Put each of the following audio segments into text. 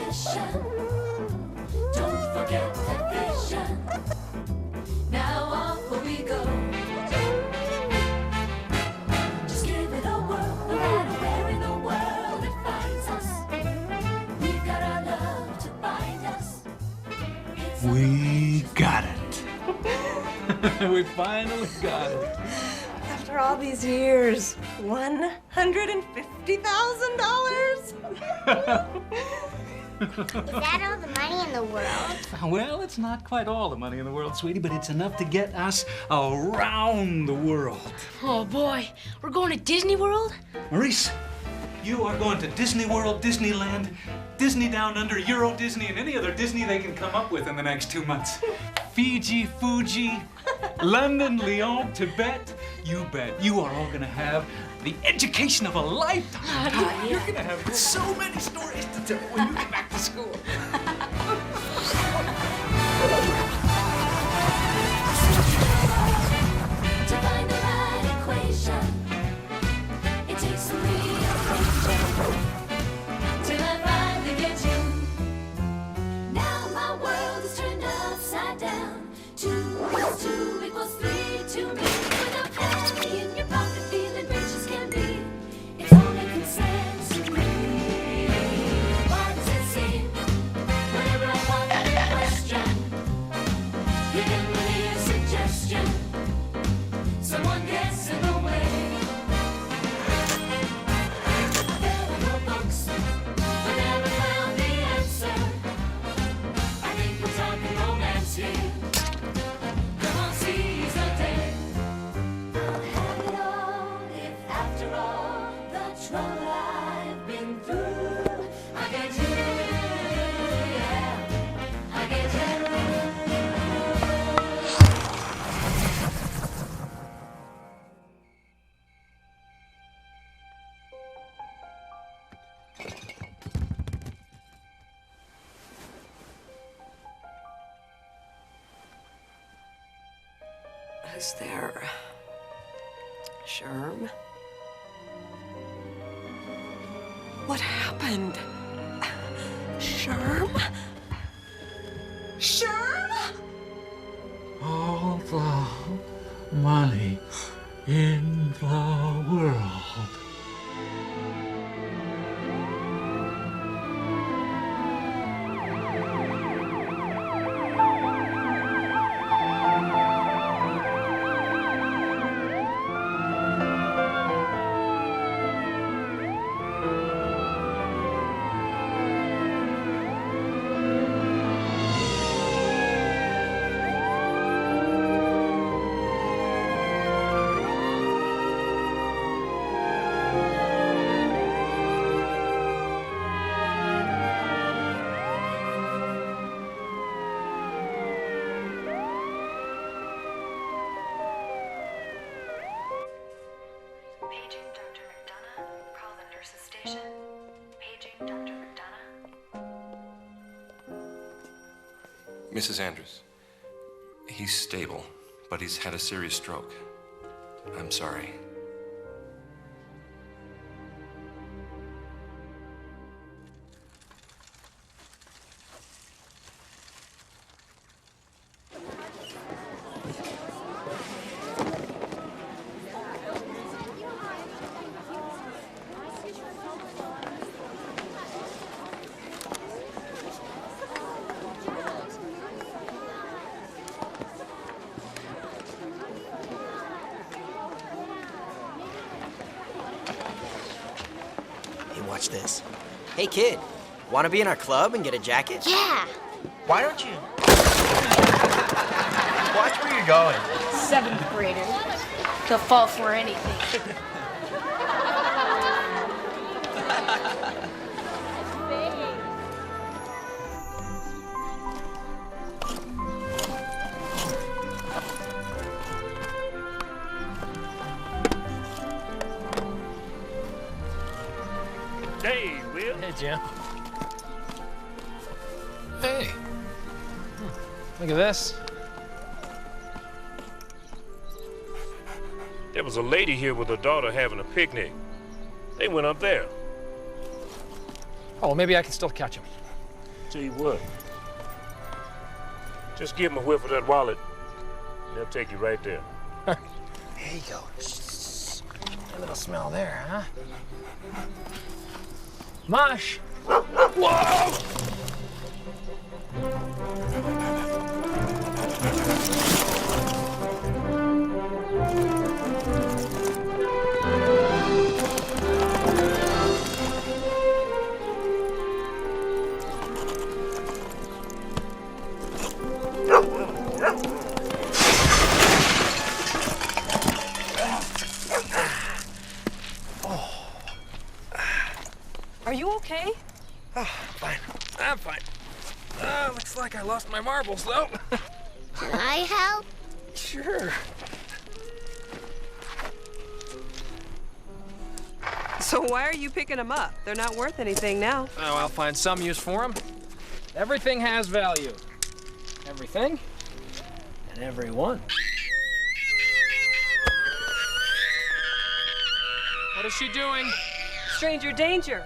mission. Don't forget that vision. Now off we go. Just give it a whirl, no matter where in the world it finds us. We've got our love to bind us. We got it. We finally got it. After all these years, $150,000? Is that all the money in the world? Well, it's not quite all the money in the world, sweetie, but it's enough to get us around the world. Oh boy, we're going to Disney World? Maurice, you are going to Disney World, Disneyland, Disney Down Under, Euro Disney, and any other Disney they can come up with in the next 2 months. Fiji, Fuji, London, Lyon, Tibet. You bet. You are all going to have the education of a lifetime. You're going to have so many stories to tell when you get back to school. To find the right equation, it takes some rearranging. Till I finally get you. Now my world is turned upside down. 2 plus 2 equals 3 to me. With a penny in your pocket, feeling rich as can be. It's all making sense to me. Why does it seem whenever I ponder the question, giving me a suggestion, someone gets in the way? I read all your books, but never found the answer. I think we're talking romance here. Come on, seize the day. I'll have it all if, after all the trouble I've been through, I get you, yeah, I get you. Is there Sherm? What happened? Sherm? Sherm? All the money in the world. Paging Dr. McDonough. Call the nurse's station. Paging Dr. McDonough. Mrs. Andrews, he's stable, but he's had a serious stroke. I'm sorry. Watch this. Hey, kid, want to be in our club and get a jacket? Yeah. Why don't you? Watch where you're going. 7th graders. They'll fall for anything. Hey, Will. Hey, Jim. Hey. Look at this. There was a lady here with her daughter having a picnic. They went up there. Oh, well, maybe I can still catch him. Tell you what. Just give them a whiff of that wallet. And they'll take you right there. There you go. A little smell there, huh? Mosh! Whoa! Are you okay? Oh, fine. I'm fine. Looks like I lost my marbles, though. Can I help? Sure. So why are you picking them up? They're not worth anything now. Oh, I'll find some use for them. Everything has value. Everything and everyone. What is she doing? Stranger danger.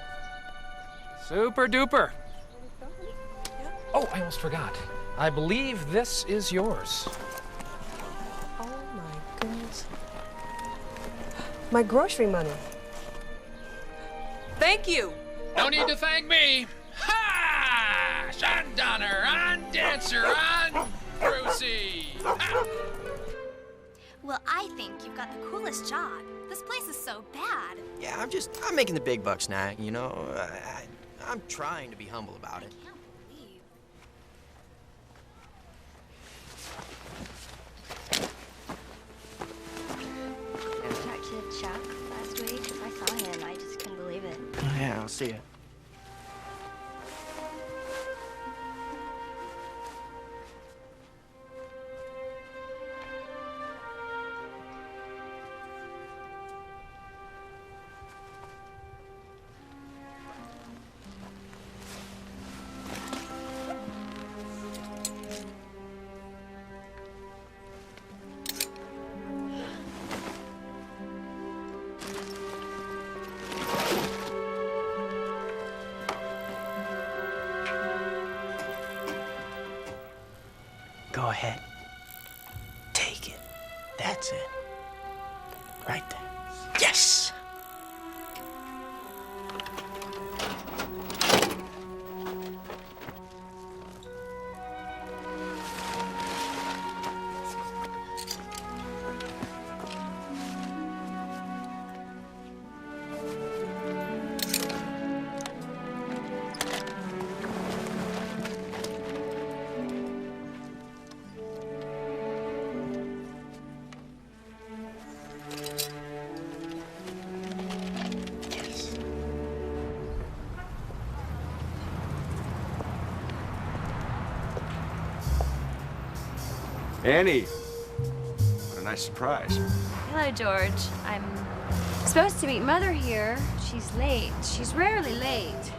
Super duper. Oh, I almost forgot. I believe this is yours. Oh my goodness. My grocery money. Thank you. No need to thank me. Ha! On Donner, on Dancer, on Brucey. Ha! Well, I think you've got the coolest job. This place is so bad. Yeah, I'm making the big bucks now, you know. I'm trying to be humble about it. I can't believe. I talked to Chuck last week. I saw him. I just couldn't believe it. Oh, yeah, I'll see you. Go ahead. Take it. That's it. Right there. Yes! Annie, what a nice surprise. Hello, George. I'm supposed to meet Mother here. She's late. She's rarely late.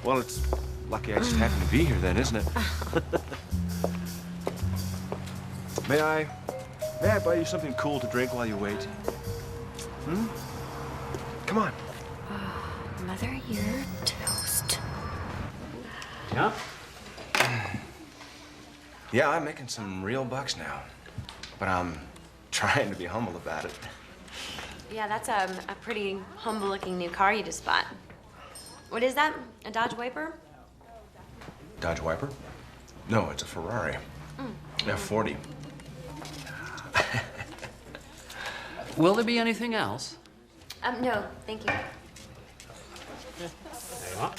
Well, it's lucky I just happened to be here then, isn't it? May I buy you something cool to drink while you wait? Hmm? Come on. Mother, you're toast. Yeah? Yeah, I'm making some real bucks now, but I'm trying to be humble about it. Yeah, that's a pretty humble-looking new car you just bought. What is that? A Dodge Viper? Dodge Viper? No, it's a Ferrari. F40. Will there be anything else? No, thank you. There you are.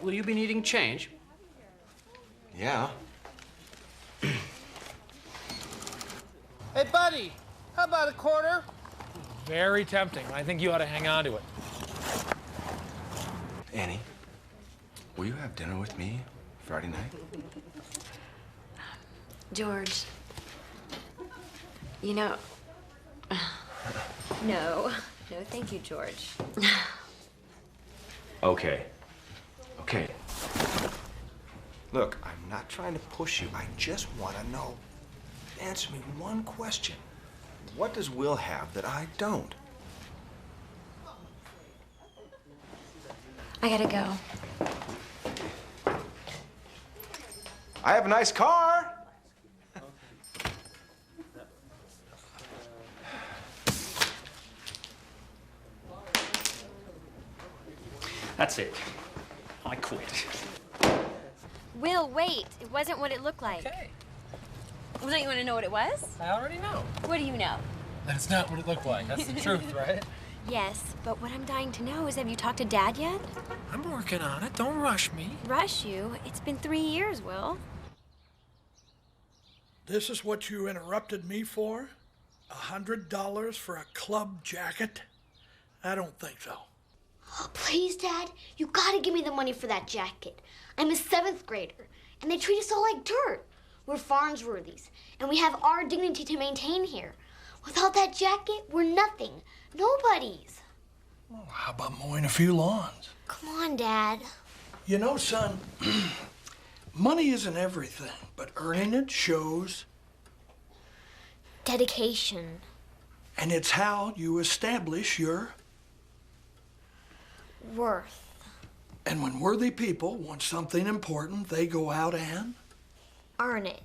Will you be needing change? Yeah. Hey, buddy, how about a quarter? Very tempting. I think you ought to hang on to it. Annie, will you have dinner with me Friday night? George, you know, no, thank you, George. Okay. Okay. Look, I'm not trying to push you. I just want to know answer me one question. What does Will have that I don't? I gotta go. I have a nice car. That's it. I quit. Will, wait. It wasn't what it looked like. Okay. Well, don't you want to know what it was? I already know. What do you know? That's not what it looked like. That's the truth, right? Yes, but what I'm dying to know is, have you talked to Dad yet? I'm working on it. Don't rush me. Rush you? It's been 3 years, Will. This is what you interrupted me for? $100 for a club jacket? I don't think so. Oh, please, Dad, you gotta give me the money for that jacket. I'm a 7th grader, and they treat us all like dirt. We're Farnsworthies, and we have our dignity to maintain here. Without that jacket, we're nothing. Nobody's. Well, how about mowing a few lawns? Come on, Dad. You know, son, money isn't everything, but earning it shows. Dedication. And it's how you establish your worth. And when worthy people want something important, they go out and earn it.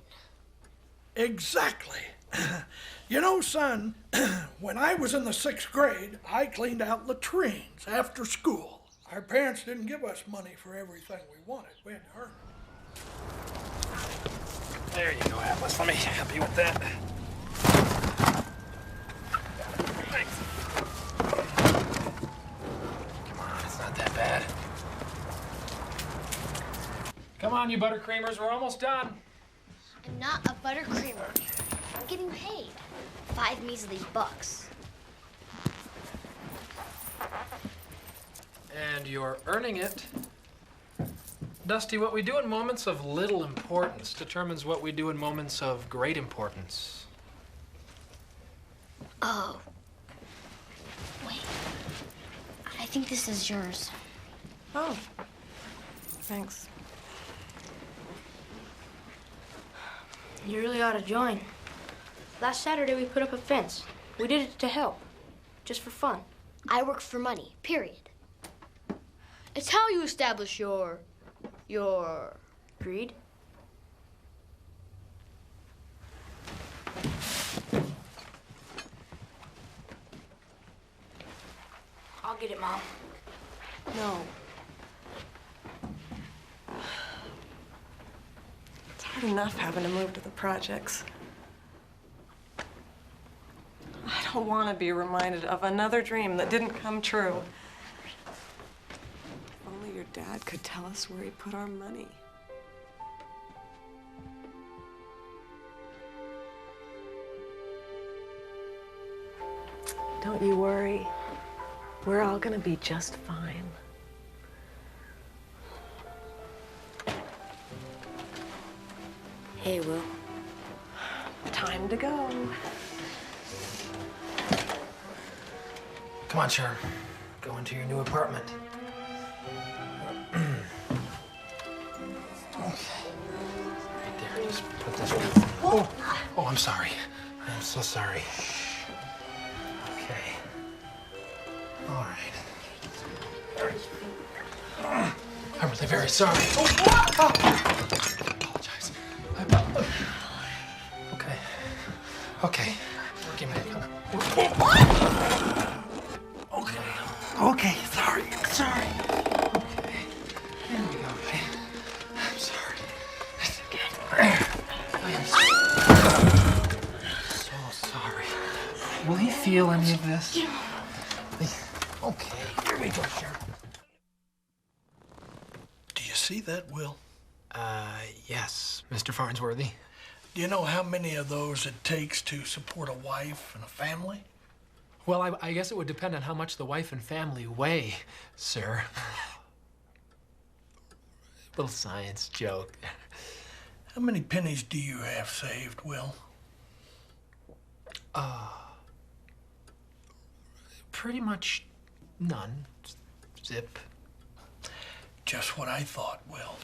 Exactly. You know, son, when I was in the 6th grade, I cleaned out latrines after school. Our parents didn't give us money for everything we wanted. We had to earn it. There you go, Atlas. Let me help you with that. Thanks. Come on, it's not that bad. Come on, you buttercreamers. We're almost done. I'm not a buttercreamer. I'm getting paid. 5 measly bucks. And you're earning it. Dusty, what we do in moments of little importance determines what we do in moments of great importance. Oh. Wait. I think this is yours. Oh. Thanks. You really ought to join. Last Saturday, we put up a fence. We did it to help, just for fun. I work for money, period. It's how you establish your greed. I'll get it, Mom. No. It's hard enough having to move to the projects. I don't want to be reminded of another dream that didn't come true. If only your dad could tell us where he put our money. Don't you worry. We're all gonna be just fine. Hey, Will. Time to go. Come on, Sherm. Go into your new apartment. Okay. Right there. Just put this one. Oh, I'm sorry. I'm so sorry. Okay. All right. I'm really very sorry. I apologize. Okay. Okay. Give me a Okay, sorry. Okay. Here we go, okay? I'm sorry. I am so sorry. Will he feel any of this? Okay, here we go, Sheriff. Do you see that, Will? Yes, Mr. Farnsworthy. Do you know how many of those it takes to support a wife and a family? Well, I guess it would depend on how much the wife and family weigh, sir. Little science joke. How many pennies do you have saved, Will? Pretty much none. Zip. Just what I thought, Will.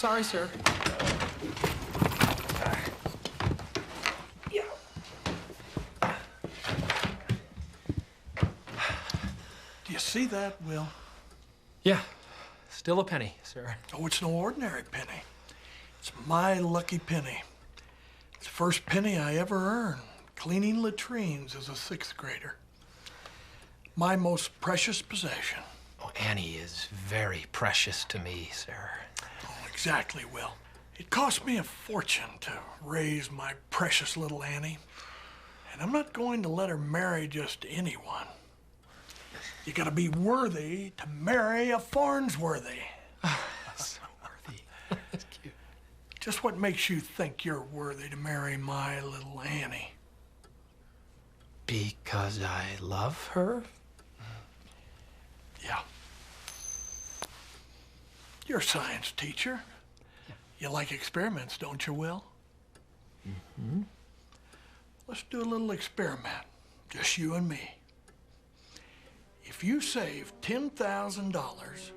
Sorry, sir. Do you see that, Will? Yeah, still a penny, sir. Oh, it's no ordinary penny. It's my lucky penny. It's the first penny I ever earned, cleaning latrines as a 6th grader. My most precious possession. Oh, Annie is very precious to me, sir. Oh, exactly, Will. It cost me a fortune to raise my precious little Annie. And I'm not going to let her marry just anyone. You gotta be worthy to marry a Farnsworthy. So worthy. That's cute. Just what makes you think you're worthy to marry my little Annie? Because I love her? Yeah. You're a science teacher. Yeah. You like experiments, don't you, Will? Mm-hmm. Let's do a little experiment, just you and me. If you save $10,000,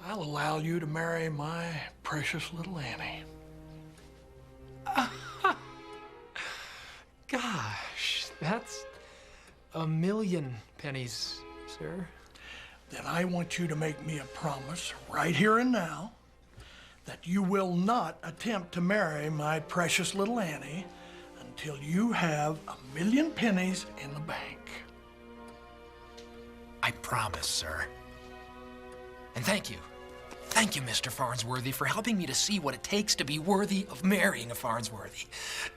I'll allow you to marry my precious little Annie. Gosh, that's a million pennies, sir. Then I want you to make me a promise right here and now that you will not attempt to marry my precious little Annie until you have a million pennies in the bank. I promise, sir. And thank you. Thank you, Mr. Farnsworthy, for helping me to see what it takes to be worthy of marrying a Farnsworthy.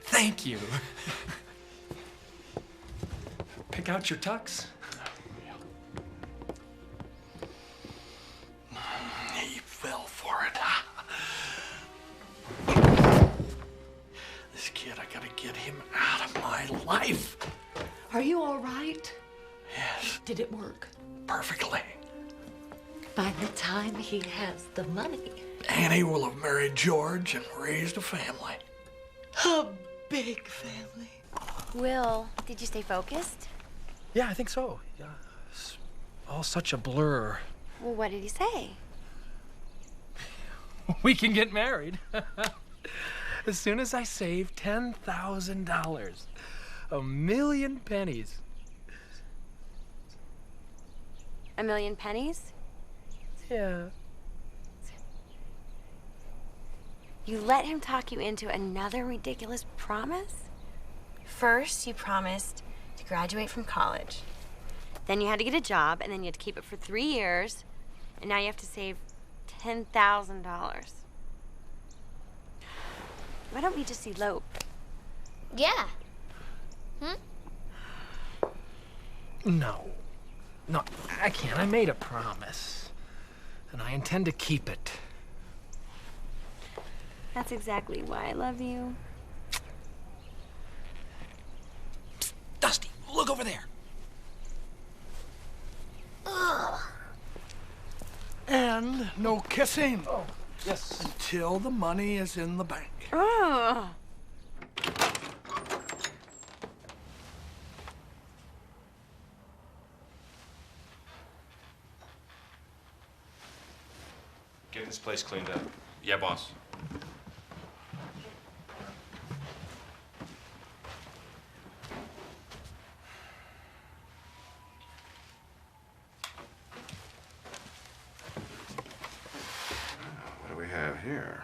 Thank you. Pick out your tux. He fell for it. This kid, I gotta get him out of my life. Are you all right? Yes, Did it work? perfectly. By the time he has the money. Annie will have married George and raised a family. A big family. Will, did you stay focused? Yeah, I think so. Yeah, it's all such a blur. Well, what did he say? We can get married. As soon as I save $10,000. A million pennies. A million pennies? Yeah. You let him talk you into another ridiculous promise? First, you promised to graduate from college. Then you had to get a job, and then you had to keep it for 3 years. And now you have to save $10,000. Why don't we just elope? Yeah. No. No, I can't. I made a promise. And I intend to keep it. That's exactly why I love you. Psst, Dusty, look over there. Ugh. And no kissing. Oh, yes. Until the money is in the bank. Oh. Get this place cleaned up. Yeah, boss. What do we have here?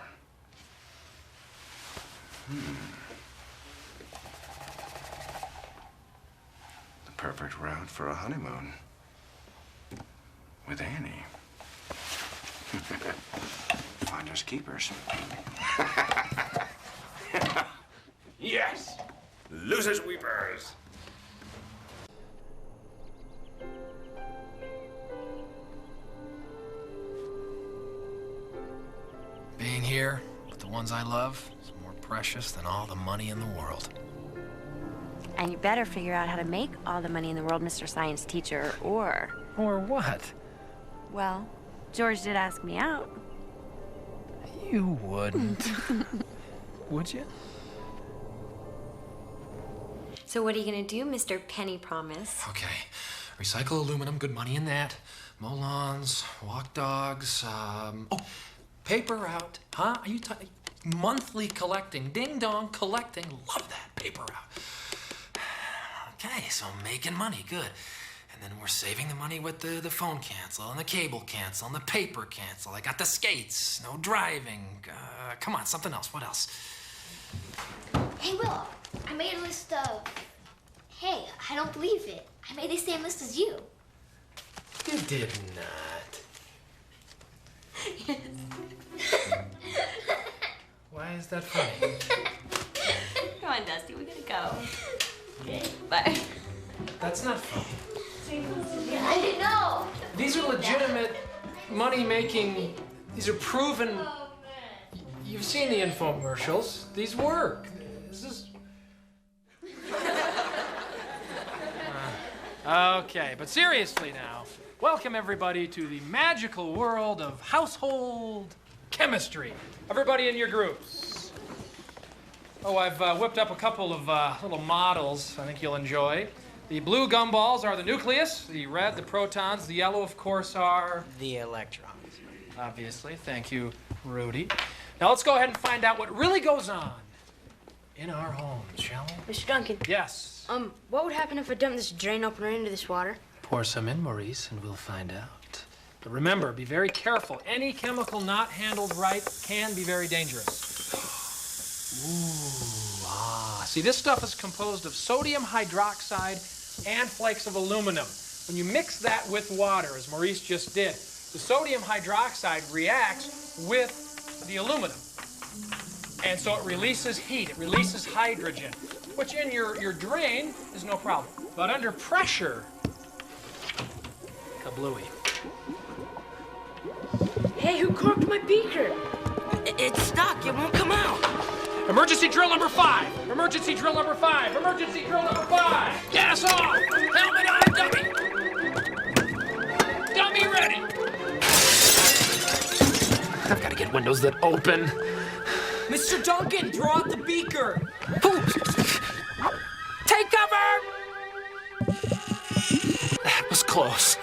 The perfect route for a honeymoon. With Annie. Finders keepers. Yes! Losers weepers! Being here with the ones I love is more precious than all the money in the world. And you better figure out how to make all the money in the world, Mr. Science Teacher, or... Or what? Well, George did ask me out. You wouldn't. Would you? So what are you gonna do, Mr. Penny Promise? Okay. Recycle aluminum, good money in that. Mow lawns, walk dogs, oh, Paper out. Huh? Are you monthly collecting? Ding dong collecting. Love that. Paper out. Okay, so making money. Good. And then we're saving the money with the phone cancel and the cable cancel and the paper cancel. I got the skates. No driving. Come on, something else. What else? Hey, Will, I made a list of... Hey, I don't believe it. I made the same list as you. You did not. Why is that funny? Come on, Dusty, we gotta go. Bye. That's not funny. I didn't know. These are legitimate money-making, these are proven, you've seen the infomercials. These work. This is... Okay, but seriously now, welcome everybody to the magical world of household chemistry. Everybody in your groups. Oh, I've whipped up a couple of little models I think you'll enjoy. The blue gumballs are the nucleus, the red, the protons, the yellow, of course, are... The electrons. Obviously. Thank you, Rudy. Now let's go ahead and find out what really goes on in our homes, shall we? Mr. Duncan. Yes? What would happen if I dumped this drain opener into this water? Pour some in, Maurice, and we'll find out. But remember, be very careful. Any chemical not handled right can be very dangerous. Ooh, see, this stuff is composed of sodium hydroxide and flakes of aluminum. When you mix that with water, as Maurice just did, the sodium hydroxide reacts with the aluminum. And so it releases heat, it releases hydrogen, which in your drain is no problem. But under pressure, kablooey. Hey, who corked my beaker? It's stuck. It won't come out. Emergency drill number 5. Emergency drill number 5. Emergency drill number 5. Gas off. Helmet on, dummy. Dummy ready. I've got to get windows that open. Mr. Duncan, draw out the beaker. Take cover. That was close.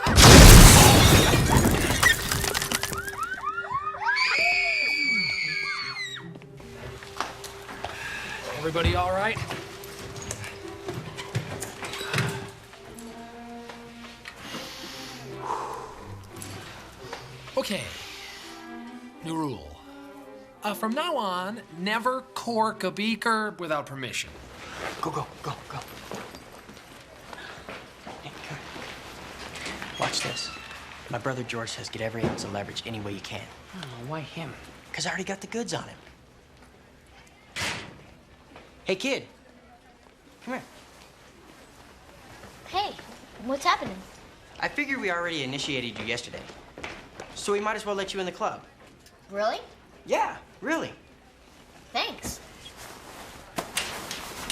Everybody all right? Okay. New rule. From now on, never cork a beaker without permission. Go. Hey, come here. Watch this. My brother George says get every ounce of leverage any way you can. Oh, why him? Because I already got the goods on him. Hey, kid. Come here. Hey, what's happening? I figured we already initiated you yesterday. So we might as well let you in the club. Really? Yeah, really. Thanks.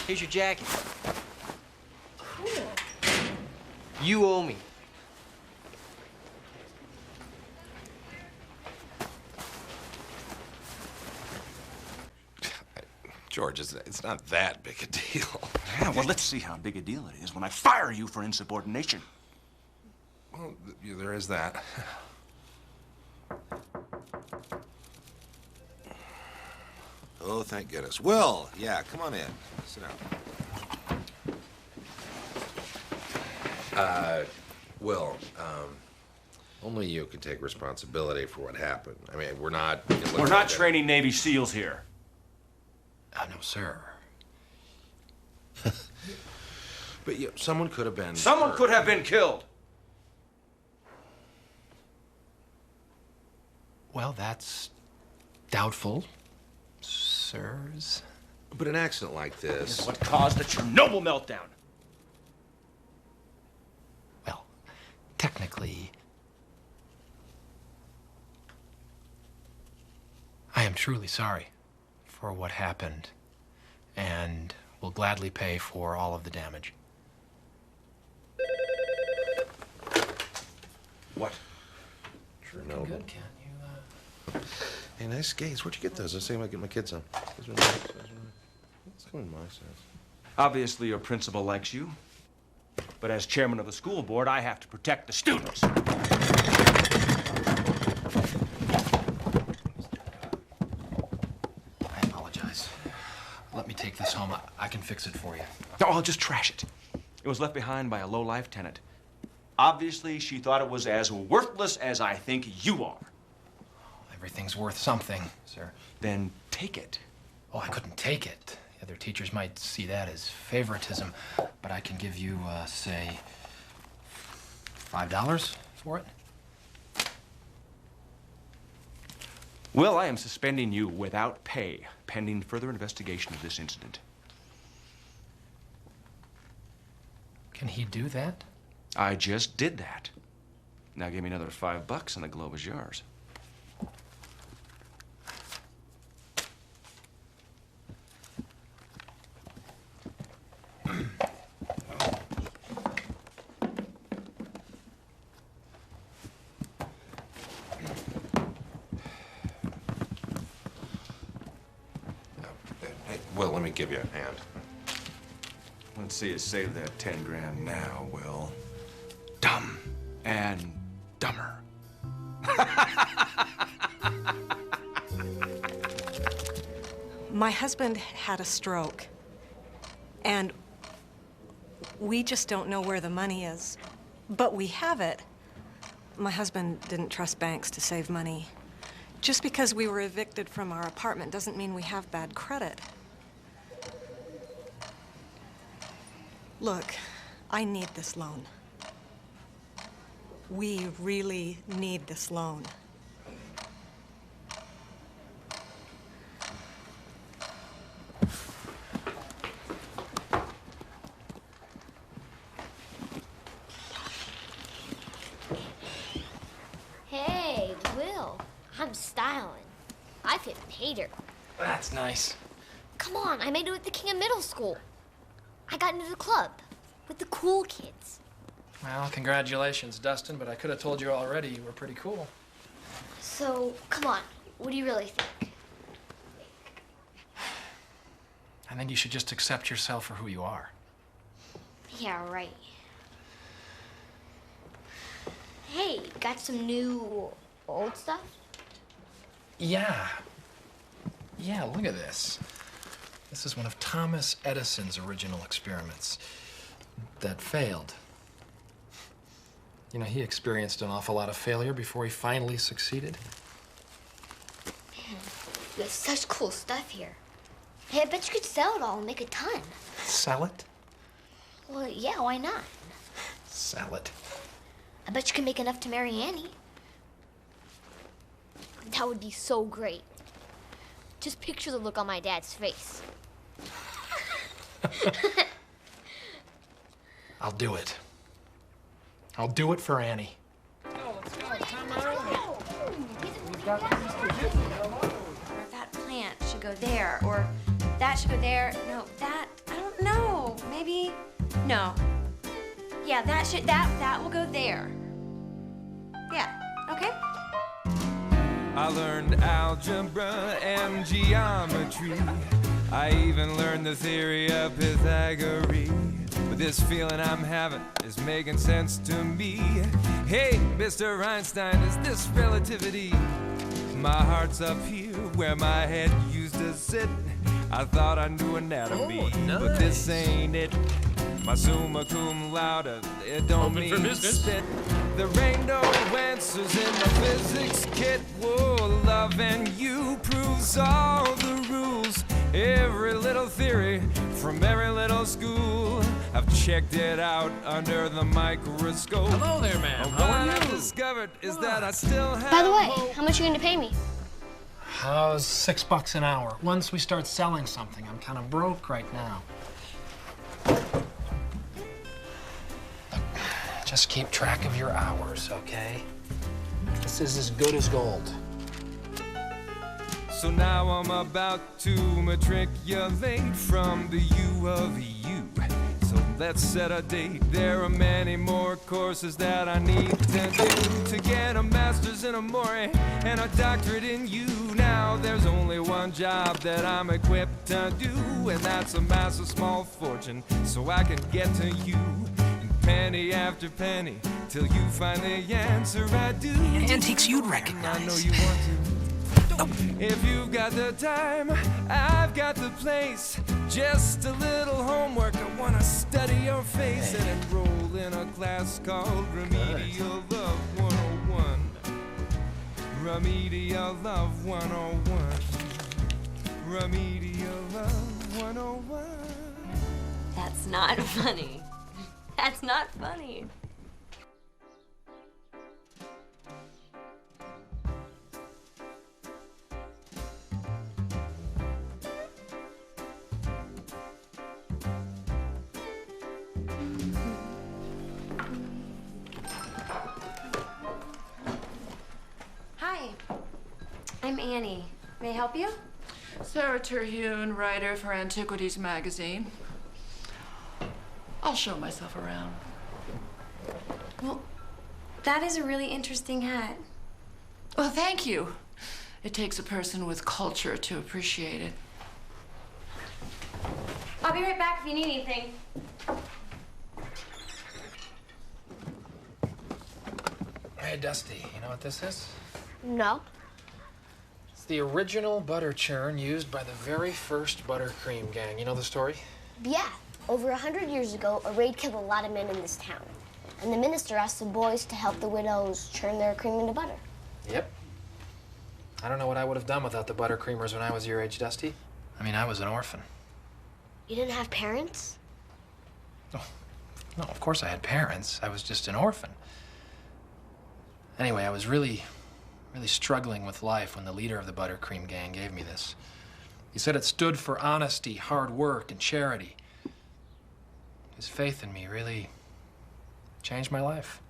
Here's your jacket. Cool. You owe me. George, it's not that big a deal. Yeah, well, let's see how big a deal it is when I fire you for insubordination. Well, there is that. Oh, thank goodness. Will, yeah, come on in. Sit down. Will, only you can take responsibility for what happened. I mean, we're not... We're not training Navy SEALs here. No, sir. But someone could have been... Someone could have been killed. Well, that's doubtful, sirs. But an accident like this... Is what caused the Chernobyl meltdown. Well, technically, I am truly sorry for what happened, and will gladly pay for all of the damage. What? Chernobyl. Good, Ken. Hey, nice skates. Where'd you get those? Let's see if I can get my kids some. Let's go in my size. Obviously, your principal likes you. But as chairman of the school board, I have to protect the students. fix it for you. No, I'll just trash it. It was left behind by a low-life tenant. Obviously, she thought it was as worthless as I think you are. Everything's worth something, sir. Then take it. Oh, I couldn't take it. The other teachers might see that as favoritism, but I can give you, say, $5 for it. Well, I am suspending you without pay, pending further investigation of this incident. Can he do that? I just did that. Now give me another $5 and the globe is yours. Will, let me give you a hand. Let's see you save that 10 grand now, Will. Dumb and dumber. My husband had a stroke, and we just don't know where the money is. But we have it. My husband didn't trust banks to save money. Just because we were evicted from our apartment doesn't mean we have bad credit. Look, I need this loan. We really need this loan. Hey, Will, I'm styling. I fit Pater. That's nice. Come on, I made it with the king of middle school. I got into the club with the cool kids. Well, congratulations, Dustin, but I could have told you already you were pretty cool. So, come on, what do you really think? I think you should just accept yourself for who you are. Yeah, right. Hey, got some new old stuff? Yeah. Yeah, look at this. This is one of Thomas Edison's original experiments that failed. You know, he experienced an awful lot of failure before he finally succeeded. Man, you have such cool stuff here. Hey, I bet you could sell it all and make a ton. Sell it? Well, yeah, why not? Sell it. I bet you can make enough to marry Annie. That would be so great. Just picture the look on my dad's face. I'll do it. I'll do it for Annie. That plant should go there, or that should go there. No, that, I don't know. Maybe, no. Yeah, that will go there. Yeah, okay? I learned algebra and geometry. I even learned the theory of Pythagoras. But this feeling I'm having is making sense to me. Hey, Mr. Einstein, is this relativity? My heart's up here where my head used to sit. I thought I knew anatomy, but this ain't it. My summa cum laude, it don't mean spit. There ain't no answers in my physics kit. Whoa, loving you proves all the rules. Every little theory from every little school, I've checked it out under the microscope. Hello there, ma'am. What I've discovered is that I still have. By the way, how much are you going to pay me? How's $6 an hour? Once we start selling something, I'm kind of broke right now. Just keep track of your hours, okay? This is as good as gold. So now I'm about to matriculate from the U of U. So let's set a date. There are many more courses that I need to do to get a master's in Amore and a doctorate in you. Now there's only one job that I'm equipped to do, and that's amass a small fortune so I can get to you. And penny after penny till you find the answer I do. Antiques you'd recognize. I know you want to. If you've got the time, I've got the place. Just a little homework, I wanna study your face and enroll in a class called Remedial Love 101. Remedial Love 101. Remedial Love 101. That's not funny. That's not funny. Hi, I'm Annie. May I help you? Sarah Terhune, writer for Antiquities magazine. I'll show myself around. Well, that is a really interesting hat. Well, thank you. It takes a person with culture to appreciate it. I'll be right back if you need anything. Hey, Dusty, you know what this is? No. It's the original butter churn used by the very first buttercream gang. You know the story? Yeah. Over 100 years ago, a raid killed a lot of men in this town. And the minister asked the boys to help the widows churn their cream into butter. Yep. I don't know what I would have done without the buttercreamers when I was your age, Dusty. I mean, I was an orphan. You didn't have parents? No, of course I had parents. I was just an orphan. Anyway, I was really struggling with life when the leader of the buttercream gang gave me this. He said it stood for honesty, hard work, and charity. His faith in me really changed my life.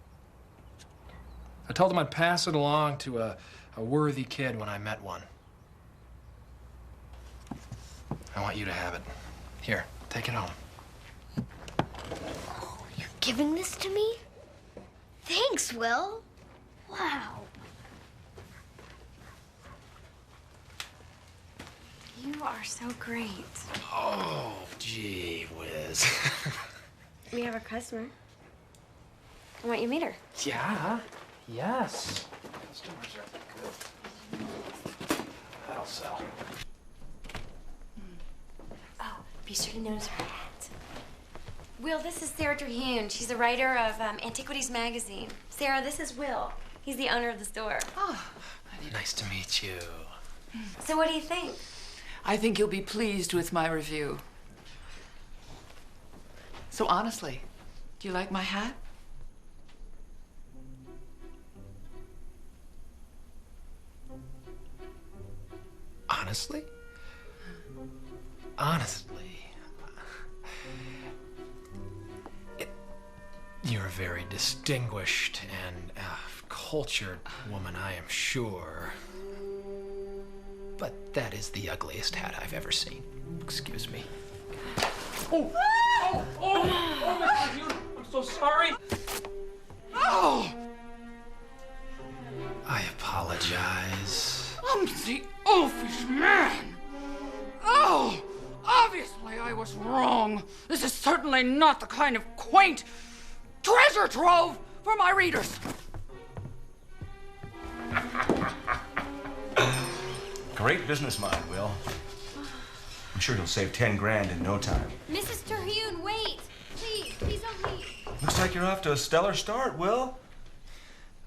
I told him I'd pass it along to a worthy kid when I met one. I want you to have it. Here, take it home. You're giving this to me? Thanks, Will. Wow. You are so great. Oh, gee whiz. We have a customer. I want you to meet her. Yeah, yes. Customers are good. That'll sell. Oh, be sure to notice her hat. Will, this is Sarah Terhune. She's the writer of Antiquities magazine. Sarah, this is Will. He's the owner of the store. Oh, nice to meet you. So what do you think? I think you'll be pleased with my review. So honestly, do you like my hat? Honestly? Honestly. You're a very distinguished and cultured woman, I am sure. But that is the ugliest hat I've ever seen. Excuse me. Oh, Mr. Hughes, I'm so sorry. Oh! I apologize. I'm the oafish man. Oh! Obviously I was wrong. This is certainly not the kind of quaint treasure trove for my readers. Great business mind, Will. I'm sure you'll save 10 grand in no time. Mrs. Terhune, wait! Please don't leave. Looks like you're off to a stellar start, Will.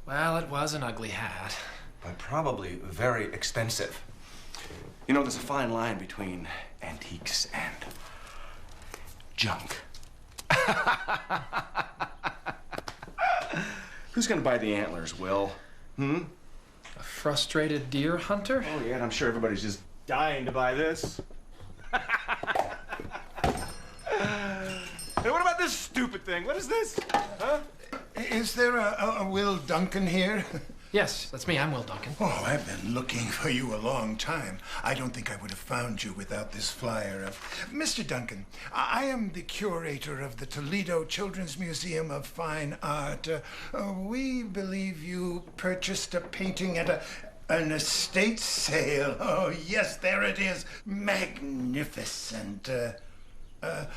Well, it was an ugly hat. But probably very expensive. You know, there's a fine line between antiques and junk. Who's gonna buy the antlers, Will? A frustrated deer hunter? Oh, yeah, and I'm sure everybody's just dying to buy this. Hey, what about this stupid thing? What is this? Huh? Is there a Will Duncan here? Yes, that's me. I'm Will Duncan. Oh, I've been looking for you a long time. I don't think I would have found you without this flyer of... Mr. Duncan, I am the curator of the Toledo Children's Museum of Fine Art. We believe you purchased a painting at an estate sale. Oh, yes, there it is. Magnificent.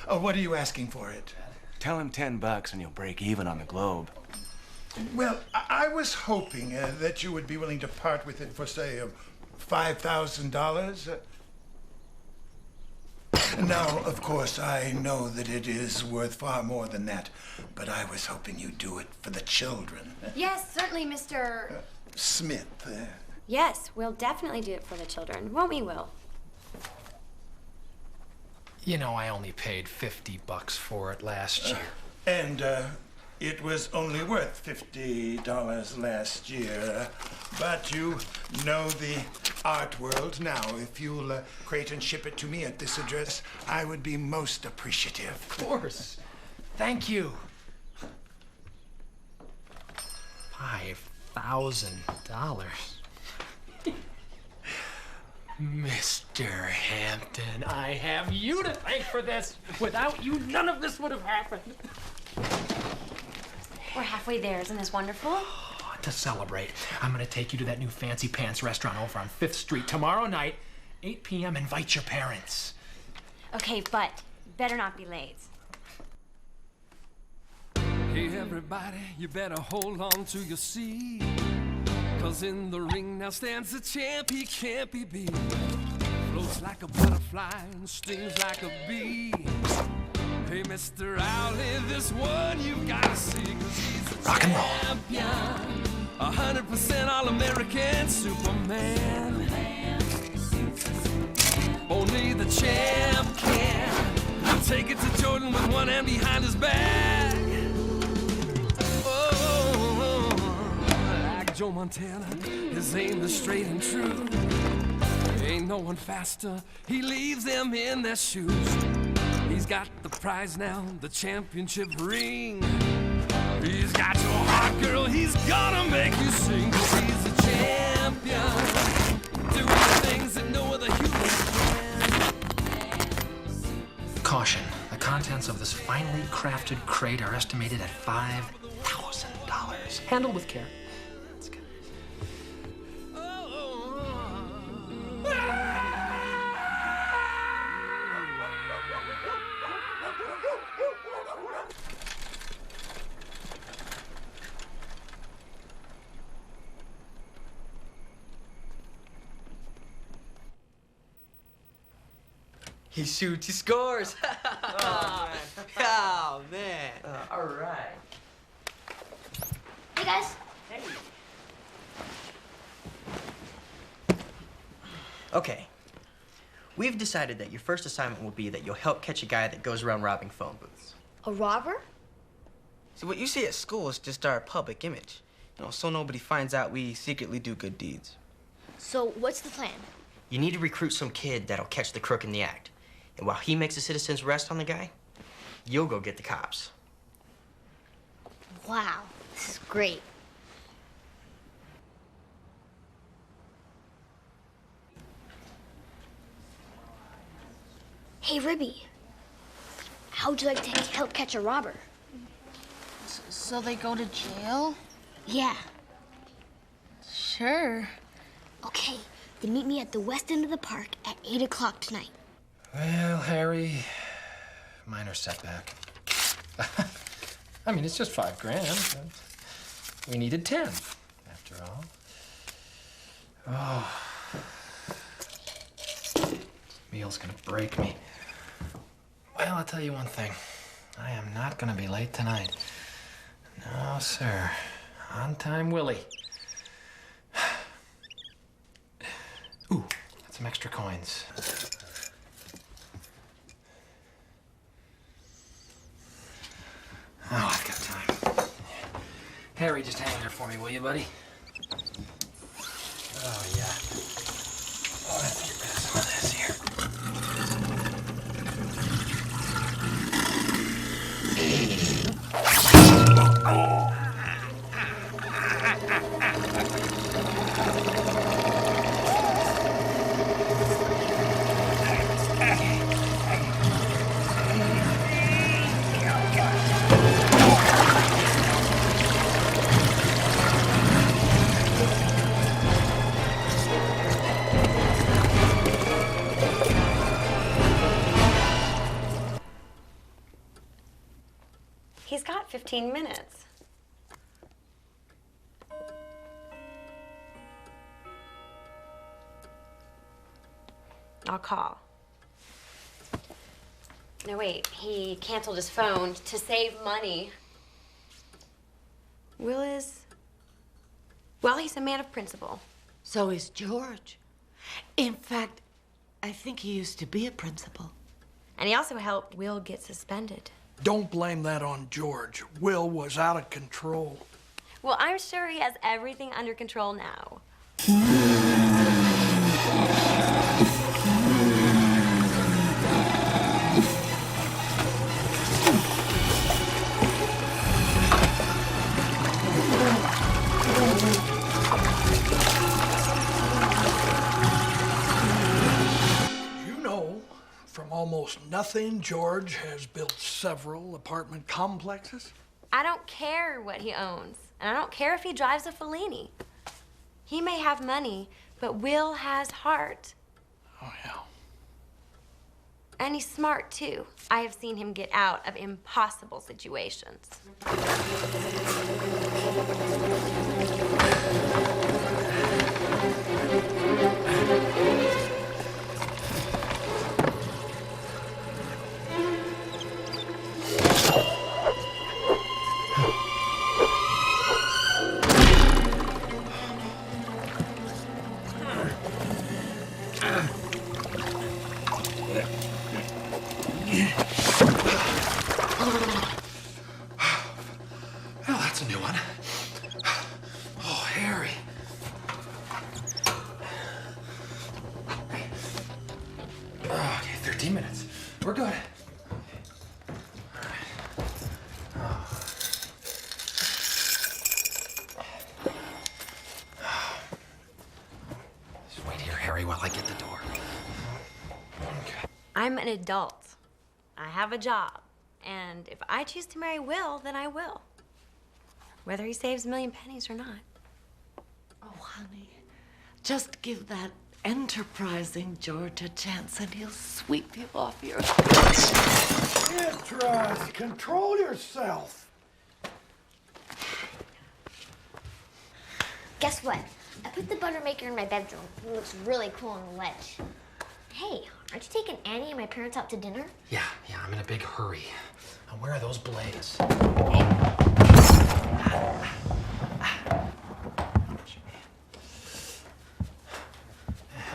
What are you asking for it? Tell him $10 and you'll break even on the Globe. Well, I was hoping that you would be willing to part with it for, say, $5,000. Now, of course, I know that it is worth far more than that, but I was hoping you'd do it for the children. Yes, certainly, Mr. Smith. Yes, we'll definitely do it for the children, won't we, Will? You know, I only paid $50 for it last year. And it was only worth $50 last year. But you know the art world now. If you'll crate and ship it to me at this address, I would be most appreciative. Of course. Thank you. $5,000. Mr. Hampton, I have you to thank for this. Without you, none of this would have happened. We're halfway there, isn't this wonderful? To celebrate, I'm gonna take you to that new fancy pants restaurant over on 5th Street tomorrow night, 8 p.m. Invite your parents. Okay, but better not be late. Hey everybody, you better hold on to your seat, 'cause in the ring now stands the champ, he can't be beat. Floats like a butterfly and stings like a bee. Hey Mr. Owley, this one you've gotta see, 'cause he's a rock and roll champion, 100% All-American Superman. Only the champ can take it to Jordan with one hand behind his back. Joe Montana, his aim is straight and true. Ain't no one faster, he leaves them in their shoes. He's got the prize now, the championship ring. He's got your heart, girl, he's gonna make you sing. 'Cause he's a champion, doing the things that no other human can. Caution, the contents of this finely crafted crate are estimated at $5,000. Handle with care. He shoots, he scores. Oh, man. Oh, man. All right. Hey, guys. Hey. Okay. We've decided that your first assignment will be that you'll help catch a guy that goes around robbing phone booths. A robber? So what you see at school is just our public image. You know, so nobody finds out we secretly do good deeds. So what's the plan? You need to recruit some kid that'll catch the crook in the act. And while he makes a citizen's arrest on the guy, you'll go get the cops. Wow, this is great. Hey, Ribby. How would you like to help catch a robber? So they go to jail? Yeah. Sure. Okay, then meet me at the west end of the park at 8 o'clock tonight. Well, Harry, minor setback. I mean, it's just $5,000. We needed 10, after all. Oh. Meal's gonna break me. Well, I'll tell you one thing. I am not gonna be late tonight. No, sir. On time, Willie. Ooh, got some extra coins. Oh, I've got time. Harry, just hang there for me, will you, buddy? Oh, yeah. Oh, I think there's some of this here. He's got 15 minutes. I'll call. No, wait. He canceled his phone to save money. Will is... Well, he's a man of principle. So is George. In fact, I think he used to be a principal. And he also helped Will get suspended. Don't blame that on George. Will was out of control. Well, I'm sure he has everything under control now. You know, from almost nothing, George has built several apartment complexes. I don't care what he owns, and I don't care if he drives a Fellini. He may have money, but Will has heart. Oh, yeah. And he's smart, too. I have seen him get out of impossible situations. Well, that's a new one. Oh, Harry. Okay, 13 minutes. We're good. Just wait here, Harry, while I get the door. Okay. I'm an adult. I have a job. And if I choose to marry Will, then I will. Whether he saves a million pennies or not. Oh, honey, just give that enterprising George a chance and he'll sweep you off your feet. Beatrice, control yourself. Guess what? I put the butter maker in my bedroom. It looks really cool on the ledge. Hey, aren't you taking Annie and my parents out to dinner? Yeah, I'm in a big hurry. Now, where are those blades?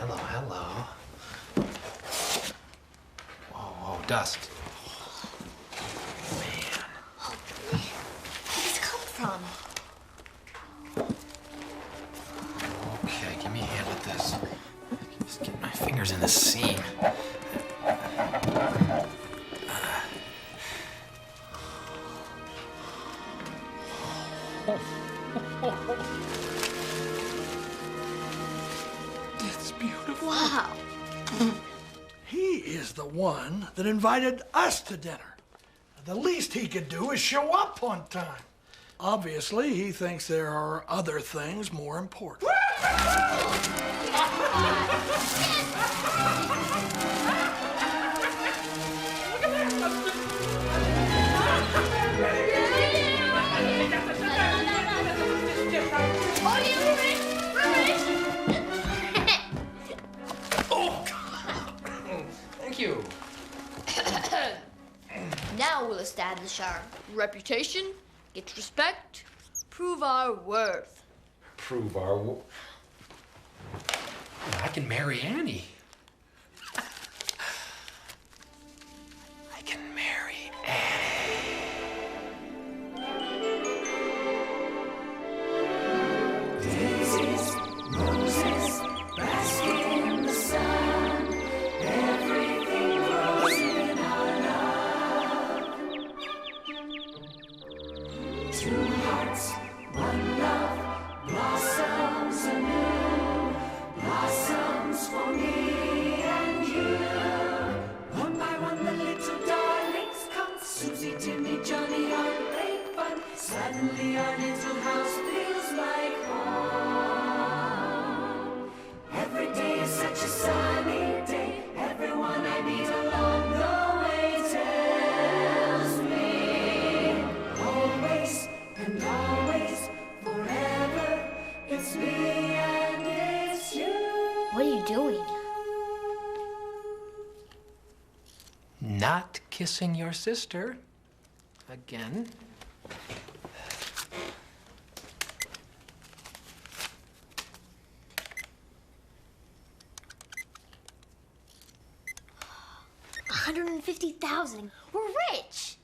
Hello. Whoa, dust. Man. Oh, where did this come from? Okay, give me a hand with this. Just get my fingers in the seam. It's beautiful. Wow. He is the one that invited us to dinner. The least he could do is show up on time. Obviously, he thinks there are other things more important. Thank you. Now we'll establish our reputation, get respect, prove our worth. Prove our I can marry Annie. I can marry Daisies, roses, basking in the sun. Everything grows in our love. Two hearts, one love, blossoms anew. Blossoms for me and you. One by one, the little darlings come. Susie, Timmy, Johnny, are great fun. Suddenly, our little house feels like home. Every day is such a sunny day. Everyone I meet along the way tells me always and always, forever, it's me and it's you. What are you doing? not kissing your sister again. $150,000. We're rich.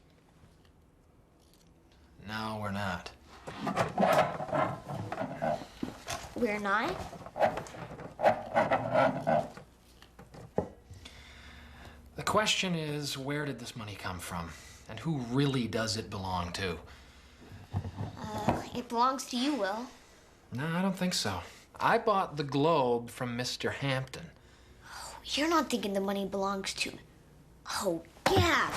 No, we're not. We're not? The question is, where did this money come from? And who really does it belong to? It belongs to you, Will. No, I don't think so. I bought the Globe from Mr. Hampton. You're not thinking the money belongs to... Oh, yeah.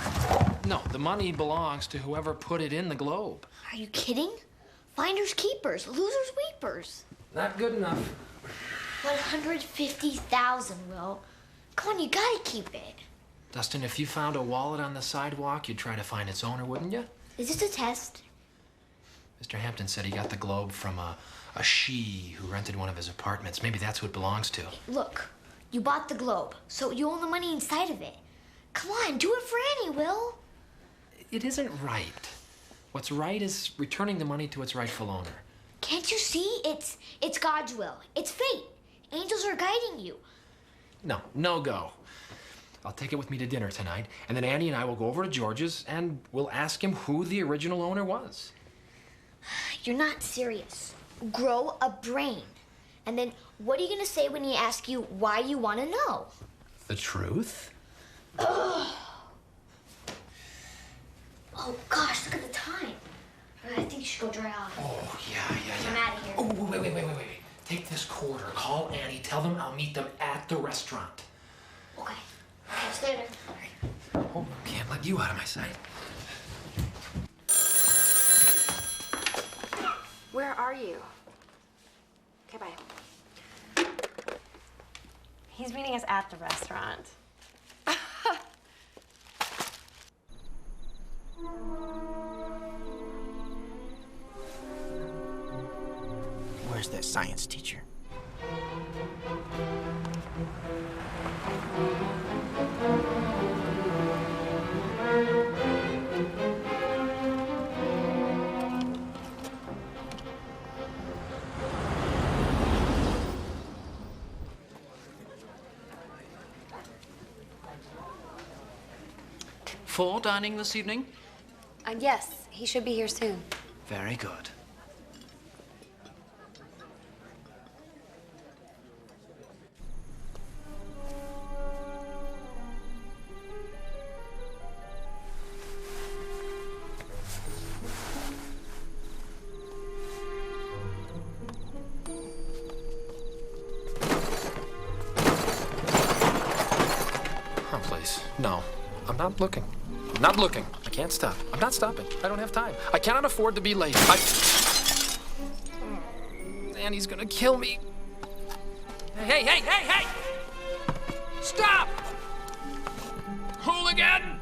No, the money belongs to whoever put it in the Globe. Are you kidding? Finders keepers, losers weepers. Not good enough. $150,000, Will. Come on, you gotta keep it. Dustin, if you found a wallet on the sidewalk, you'd try to find its owner, wouldn't you? Is this a test? Mr. Hampton said he got the Globe from a she who rented one of his apartments. Maybe that's who it belongs to. Look, you bought the Globe, so you own the money inside of it. Come on, do it for Annie, Will. It isn't right. What's right is returning the money to its rightful owner. Can't you see? It's God's will. It's fate. Angels are guiding you. No, no go. I'll take it with me to dinner tonight, and then Annie and I will go over to George's and we'll ask him who the original owner was. You're not serious. Grow a brain. And then what are you going to say when he asks you why you want to know? The truth? Ugh. Oh, gosh, look at the time. I think you should go dry off. Oh, yeah. I'm out of here. Oh, wait. Take this quarter, call Annie, tell them I'll meet them at the restaurant. Okay. Catch you later. Oh, can't let you out of my sight. Where are you? Okay, bye. He's meeting us at the restaurant. Where's that science teacher? Full dining this evening? Yes, he should be here soon. Very good. Oh, please. No, I'm not looking. I'm not looking. I can't stop. I'm not stopping. I don't have time. I cannot afford to be late. Annie's gonna kill me. Hey! Stop! Hooligan!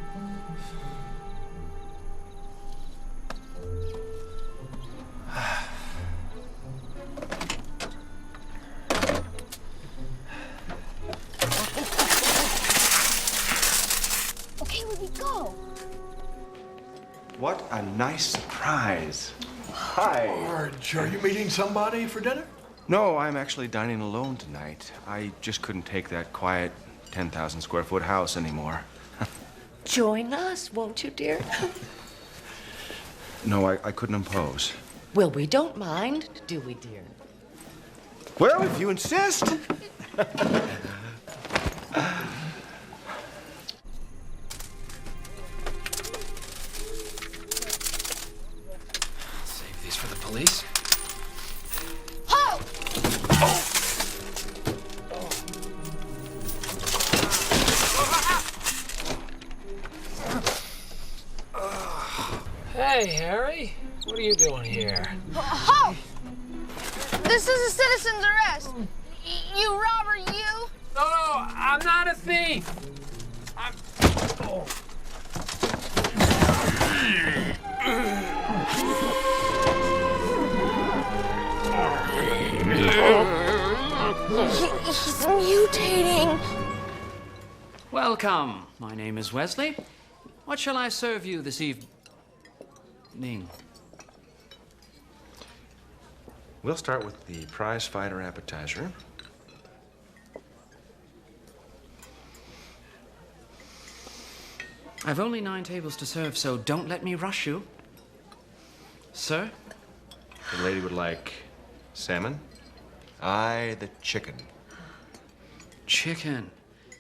Okay, where'd we go? What a nice surprise. Hi. George, are you meeting somebody for dinner? No, I'm actually dining alone tonight. I just couldn't take that quiet 10,000 square foot house anymore. Join us, won't you, dear? No, I couldn't impose. Well, we don't mind, do we, dear? Well, if you insist. Save these for the police. Ho! Hey, Harry. What are you doing here? Ho! This is a citizen's arrest. You robber, you! No, I'm not a thief. He's mutating. Welcome. My name is Wesley. What shall I serve you this evening? We'll start with the prize fighter appetizer. I've only 9 tables to serve, so don't let me rush you. Sir? The lady would like salmon. I, the chicken. Chicken.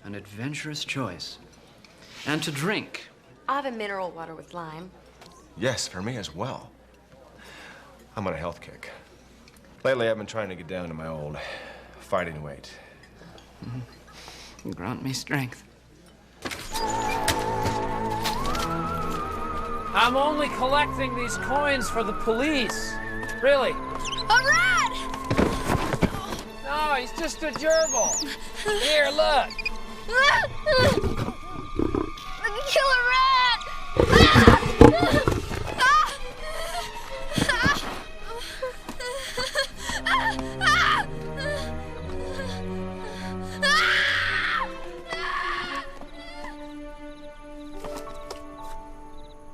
An adventurous choice. And to drink? I'll have a mineral water with lime. Yes, for me as well. I'm on a health kick. Lately, I've been trying to get down to my old fighting weight. Grant me strength. I'm only collecting these coins for the police. Really. A rat! No, he's just a gerbil. Here, look. Kill a rat!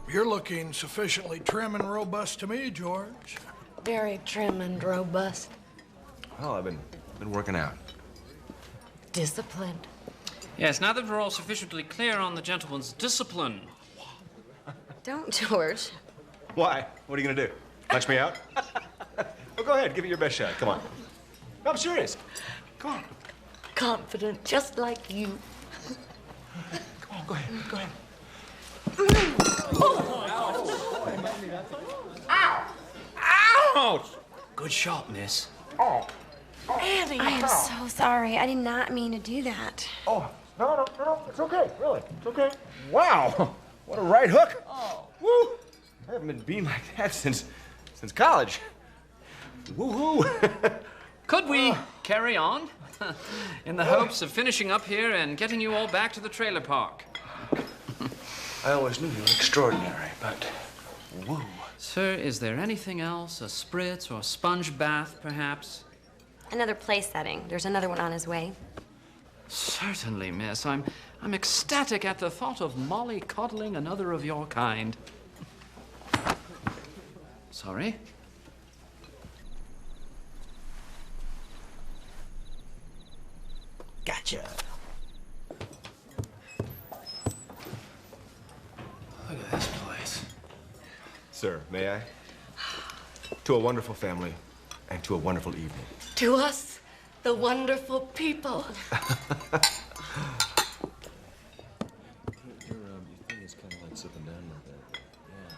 You're looking sufficiently trim and robust to me, George. Very trim and robust. Well, I've been working out. Disciplined. Yes, now that we're all sufficiently clear on the gentleman's discipline. Don't, George. Why? What are you gonna do? Punch me out? Well, go ahead. Give it your best shot. Come on. No, I'm serious. Come on. Confident, just like you. Come on, go ahead. Go ahead. Ow! Ouch! Good shot, miss. Oh. Annie! I am so sorry. I did not mean to do that. Oh, no. It's okay. Really. It's okay. Wow. What a right hook. Oh. Woo. I haven't been beaten like that since college. Woo-hoo. Could we carry on? In the hopes of finishing up here and getting you all back to the trailer park. I always knew you were extraordinary, but woo. Sir, is there anything else? A spritz or sponge bath, perhaps? Another play setting. There's another one on his way. Certainly, miss. I'm ecstatic at the thought of Molly coddling another of your kind. Sorry? Gotcha. Look at this place. Sir, may I? To a wonderful family and to a wonderful evening. To us, the wonderful people. Your thing is kind of like slipping down a little bit.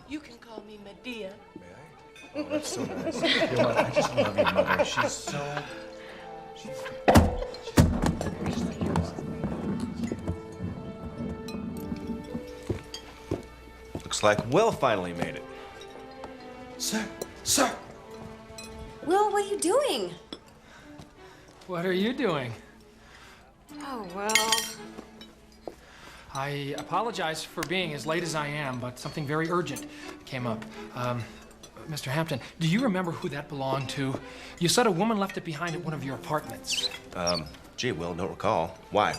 You can call me Medea. May I? Oh, that's so nice. You know what? I just love your mother. She's so... Looks like Will finally made it. Sir! Will, what are you doing? What are you doing? Oh, well. I apologize for being as late as I am, but something very urgent came up. Mr. Hampton, do you remember who that belonged to? You said a woman left it behind at one of your apartments. Gee, Will, don't recall. Why?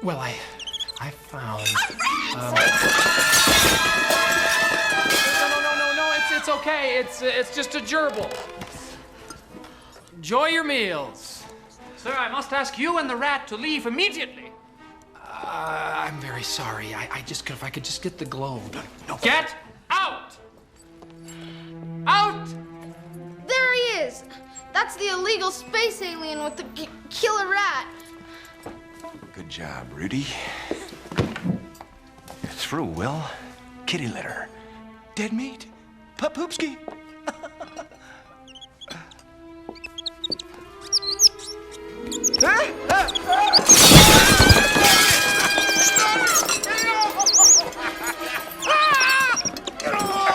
Well, I found... No, it's okay. It's just a gerbil. Enjoy your meals. Sir, I must ask you and the rat to leave immediately. I'm very sorry. If I could just get the globe. No. Get out! Out! There he is! That's the illegal space alien with the killer rat. Good job, Rudy. You're through, Will. Kitty litter. Dead meat. Papoopski.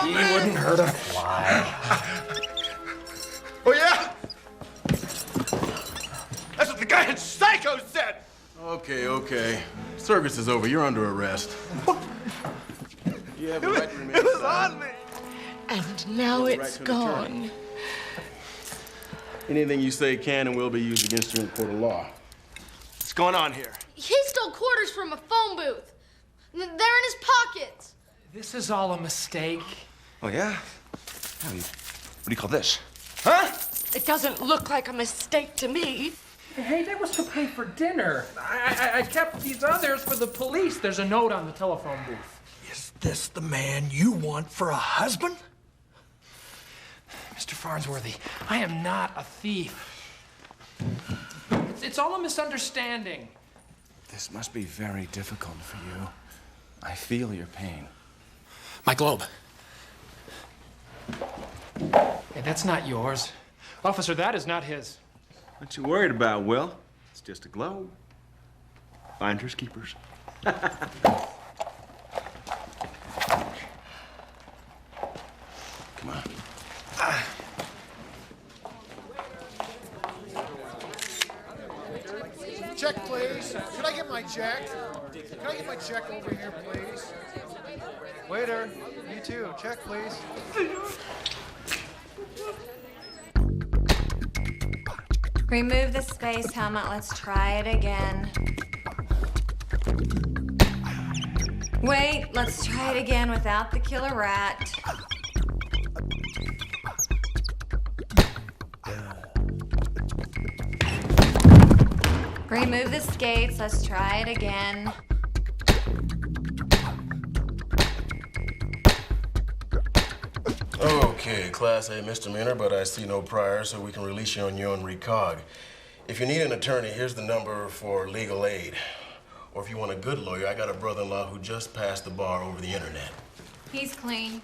He wouldn't hurt a fly. Oh, yeah? That's what the guy in Psycho said! Okay. Circus is over. You're under arrest. You have a right to remain It was silent. on me! And now You have a it's right to an attorney. gone. Anything you say can and will be used against you in a court of law. going on here? He stole quarters from a phone booth. They're in his pockets. This is all a mistake. Oh, yeah? What do you call this? Huh? It doesn't look like a mistake to me. Hey, that was to pay for dinner. I kept these others for the police. There's a note on the telephone booth. Is this the man you want for a husband? Mr. Farnsworthy, I am not a thief. It's all a misunderstanding. This must be very difficult for you. I feel your pain. My globe. Hey, that's not yours. Officer, that is not his. What you worried about, Will? It's just a globe. Finders keepers. Come on. Check, please. Could I get my check? Can I get my check over here, please? Waiter, you too. Check, please. Remove the space helmet. Let's try it again. Wait, let's try it again without the killer rat. Remove the skates. Let's try it again. Okay, Class A misdemeanor, but I see no prior, so we can release you on your own recog. If you need an attorney, here's the number for legal aid. Or if you want a good lawyer, I got a brother-in-law who just passed the bar over the internet. He's clean.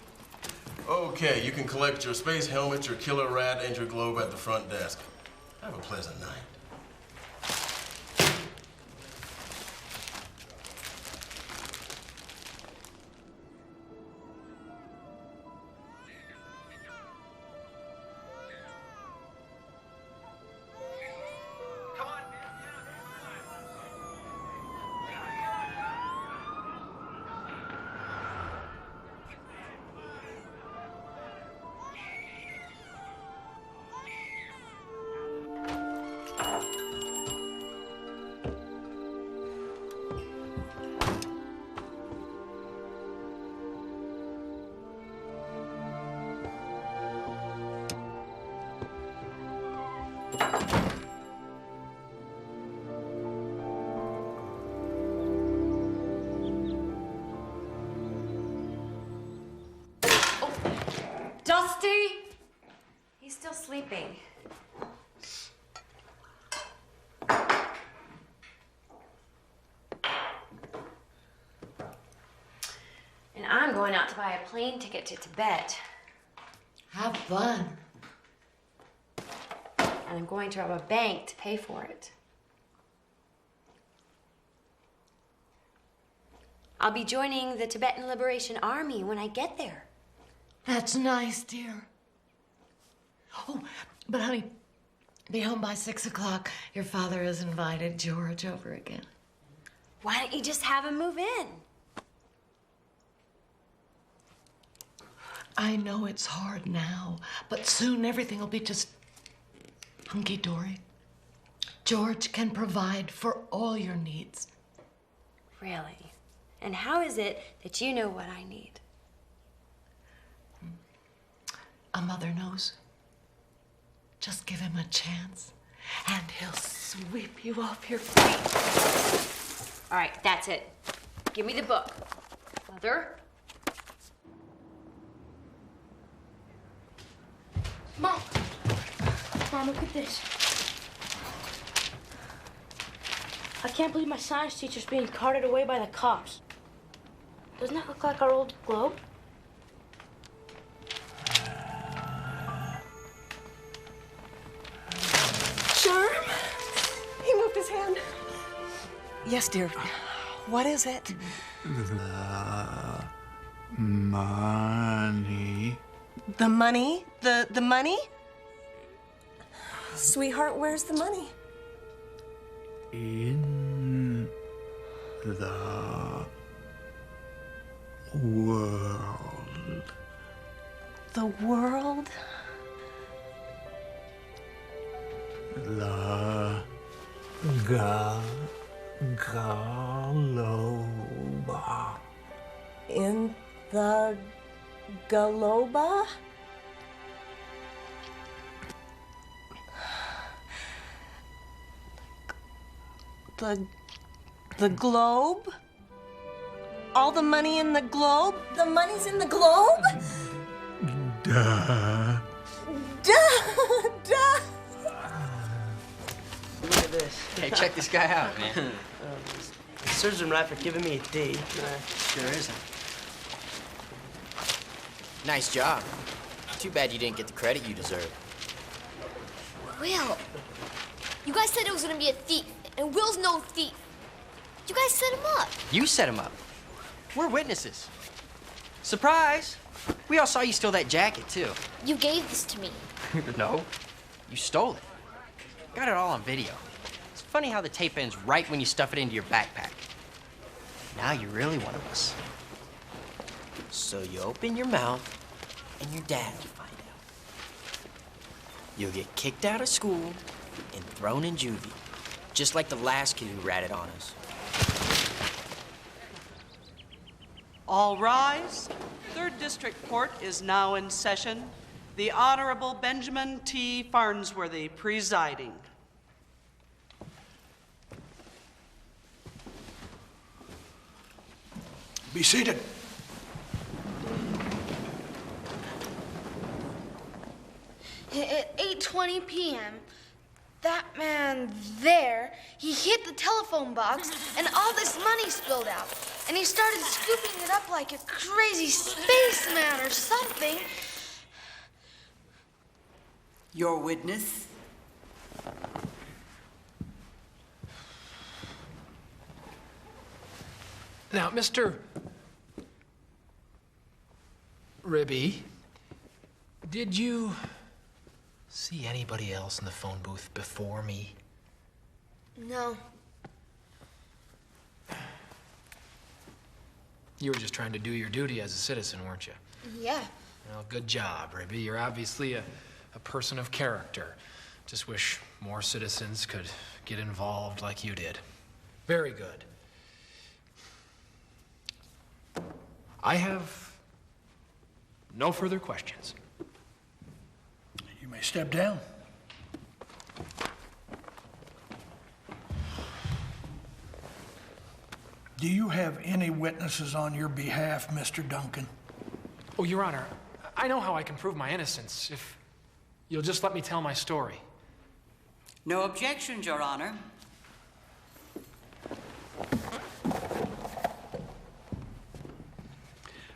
Okay, you can collect your space helmet, your killer rat, and your globe at the front desk. Have a pleasant night. Dusty? He's still sleeping. And I'm going out to buy a plane ticket to Tibet. Have fun. And I'm going to rob a bank to pay for it. I'll be joining the Tibetan Liberation Army when I get there. That's nice, dear. Oh, but honey, be home by 6 o'clock. Your father has invited George over again. Why don't you just have him move in? I know it's hard now, but soon everything will be just hunky-dory. George can provide for all your needs. Really? And how is it that you know what I need? A mother knows. Just give him a chance, and he'll sweep you off your feet. All right, that's it. Give me the book. Mother? Mom! Mom, look at this. I can't believe my science teacher's being carted away by the cops. Doesn't that look like our old globe? Sherm? He moved his hand. Yes, dear. What is it? The money. The money? The money? Sweetheart, where's the money? In the world. The world? La ga Galoba. In the Galoba? The globe? All the money in the globe? The money's in the globe? Duh. Duh! Look at this. Hey, check this guy out, man. Serves him right for giving me a D. Sure isn't. Nice job. Too bad you didn't get the credit you deserve. Will, you guys said it was gonna be a thief, and Will's no thief. You guys set him up. You set him up. We're witnesses. Surprise! We all saw you steal that jacket, too. You gave this to me. No, you stole it. Got it all on video. It's funny how the tape ends right when you stuff it into your backpack. Now you're really one of us. So you open your mouth, and your dad will find out. You'll get kicked out of school and thrown in juvie, just like the last kid who ratted on us. All rise. 3rd District Court is now in session. The Honorable Benjamin T. Farnsworthy presiding. Be seated. At 8:20 p.m., that man there, he hit the telephone box and all this money spilled out. And he started scooping it up like a crazy spaceman or something. Your witness. Now, Mr. Ribby, did you see anybody else in the phone booth before me? No. You were just trying to do your duty as a citizen, weren't you? Yeah. Well, good job, Ribby. You're obviously a person of character. Just wish more citizens could get involved like you did. Very good. I have no further questions. You may step down. Do you have any witnesses on your behalf, Mr. Duncan? Oh, Your Honor, I know how I can prove my innocence if you'll just let me tell my story. No objections, Your Honor.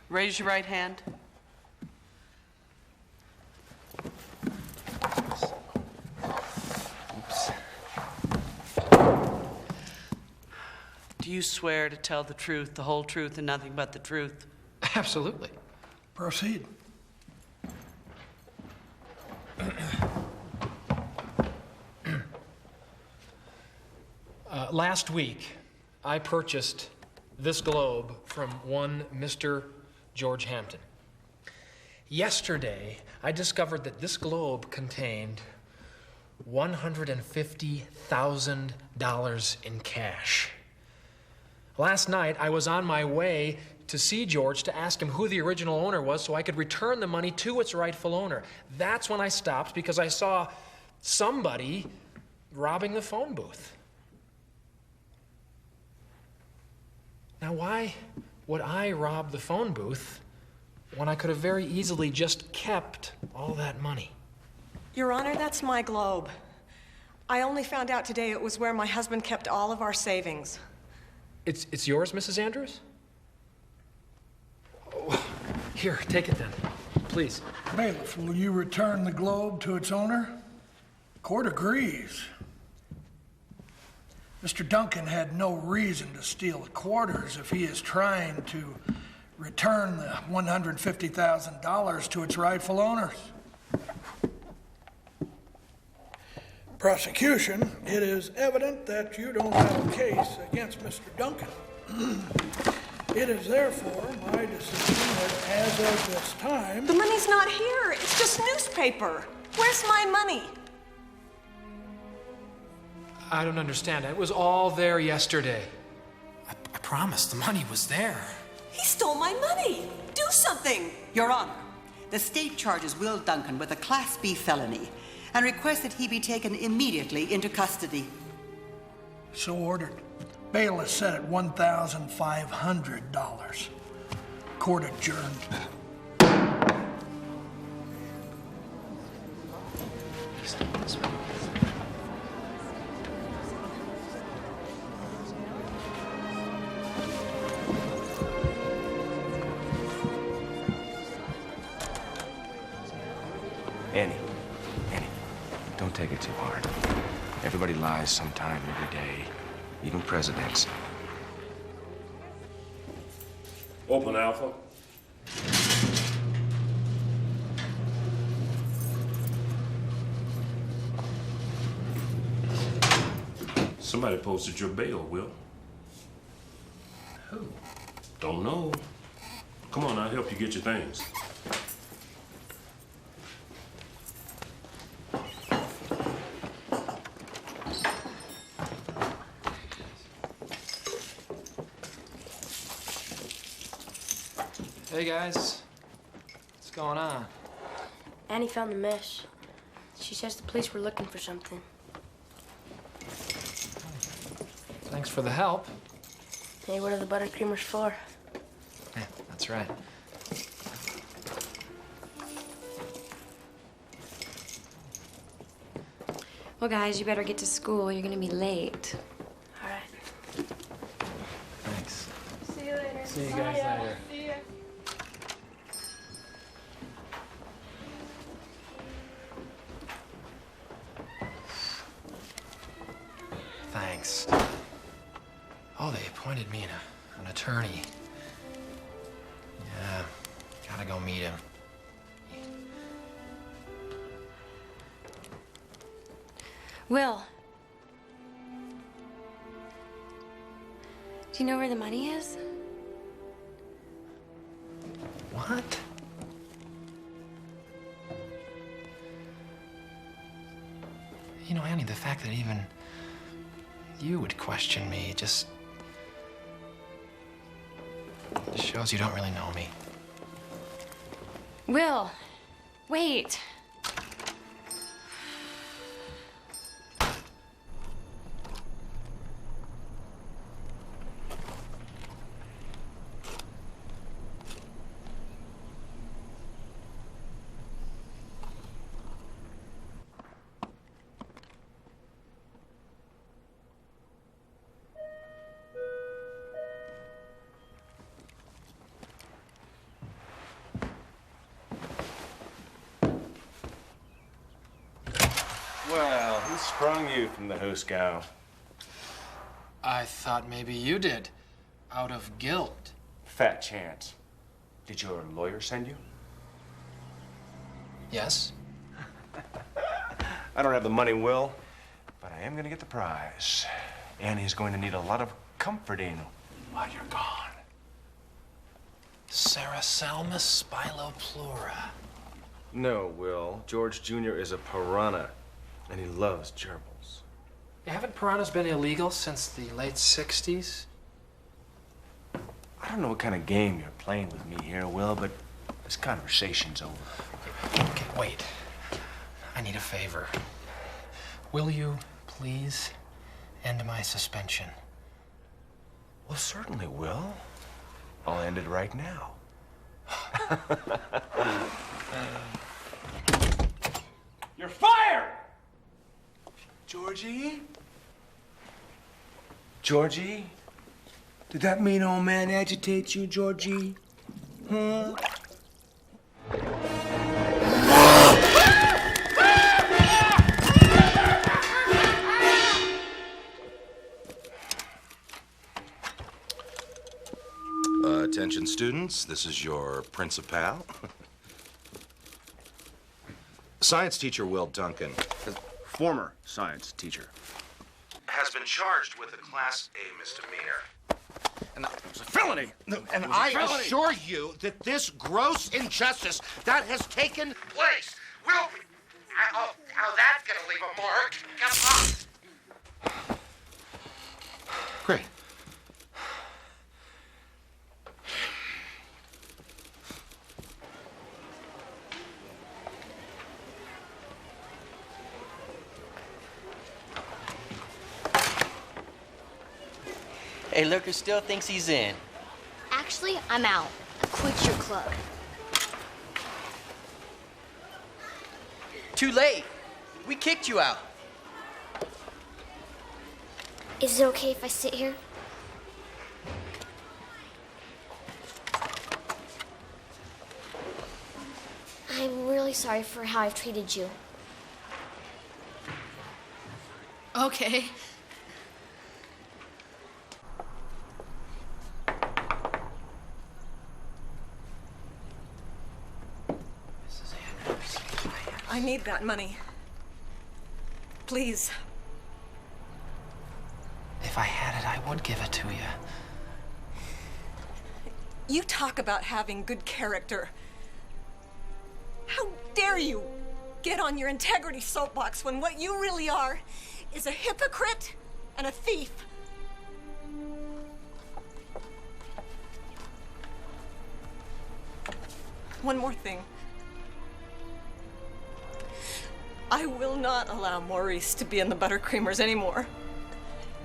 Raise your right hand. Oops. Do you swear to tell the truth, the whole truth, and nothing but the truth? Absolutely. Proceed. Last week, I purchased this globe from one Mr. George Hampton. Yesterday, I discovered that this globe contained $150,000 in cash. Last night, I was on my way to see George to ask him who the original owner was so I could return the money to its rightful owner. That's when I stopped because I saw somebody robbing the phone booth. Now, why would I rob the phone booth when I could have very easily just kept all that money? Your Honor, that's my globe. I only found out today it was where my husband kept all of our savings. It's yours, Mrs. Andrews? Oh, here, take it then, please. Bailiff, will you return the globe to its owner? Court agrees. Mr. Duncan had no reason to steal the quarters if he is trying to return the $150,000 to its rightful owners. Prosecution, it is evident that you don't have a case against Mr. Duncan. It is therefore my decision that as of this time... The money's not here. It's just newspaper. Where's my money? I don't understand. It was all there yesterday. I promised the money was there. He stole my money. Do something. Your Honor, the state charges Will Duncan with a Class B felony and requests that he be taken immediately into custody. So ordered. Bail is set at $1,500. Court adjourned. Annie, don't take it too hard. Everybody lies sometime every day, even presidents. Open, Alpha. Somebody posted your bail, Will. Who? Don't know. Come on, I'll help you get your things. Hey guys, what's going on? Annie found the mesh. She says the police were looking for something. Thanks for the help. Hey, what are the buttercreamers for? Yeah, that's right. Well, guys, you better get to school. You're gonna be late. All right. Thanks. See you later. See you guys later. See ya. Thanks. Oh, they appointed me an attorney. Yeah, gotta go meet him. Will. Do you know where the money is? What? You know, Annie, the fact that even you would question me just shows you don't really know me. Will, wait. Well, who sprung you from the Huskow? I thought maybe you did, out of guilt. Fat chance. Did your lawyer send you? Yes. I don't have the money, Will, but I am gonna get the prize. Annie's going to need a lot of comforting while you're gone. Sarasalmus spilopleura. No, Will. George Jr. is a piranha, and he loves gerbils. Haven't piranhas been illegal since the late 60s? I don't know what kind of game you're playing with me here, Will, but this conversation's over. Okay, wait. I need a favor. Will you please end my suspension? Well, certainly, Will. I'll end it right now. You're fired! Georgie? Georgie? Did that mean old man agitates you, Georgie? Huh? Attention students, this is your principal. Science teacher Will Duncan, Former science teacher. has been charged with a Class A misdemeanor. And it's a felony. And I assure you that this gross injustice that has taken place will... How that's gonna leave a mark. Come on. Hey, Lurker still thinks he's in. Actually, I'm out. I quit your club. Too late. We kicked you out. Is it okay if I sit here? I'm really sorry for how I've treated you. Okay. I need that money. Please. If I had it, I would give it to you. You talk about having good character. How dare you get on your integrity soapbox when what you really are is a hypocrite and a thief? One more thing. I will not allow Maurice to be in the Buttercreamers anymore.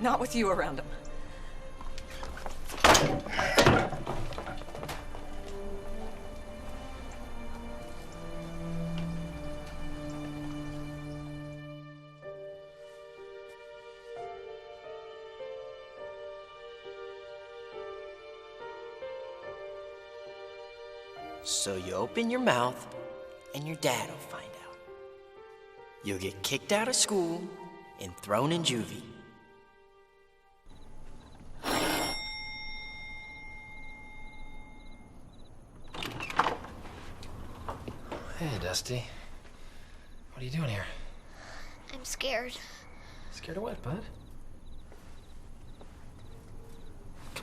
Not with you around him. So you open your mouth, and your dad will find out. You'll get kicked out of school and thrown in juvie. Hey, Dusty. What are you doing here? I'm scared. Scared of what, bud?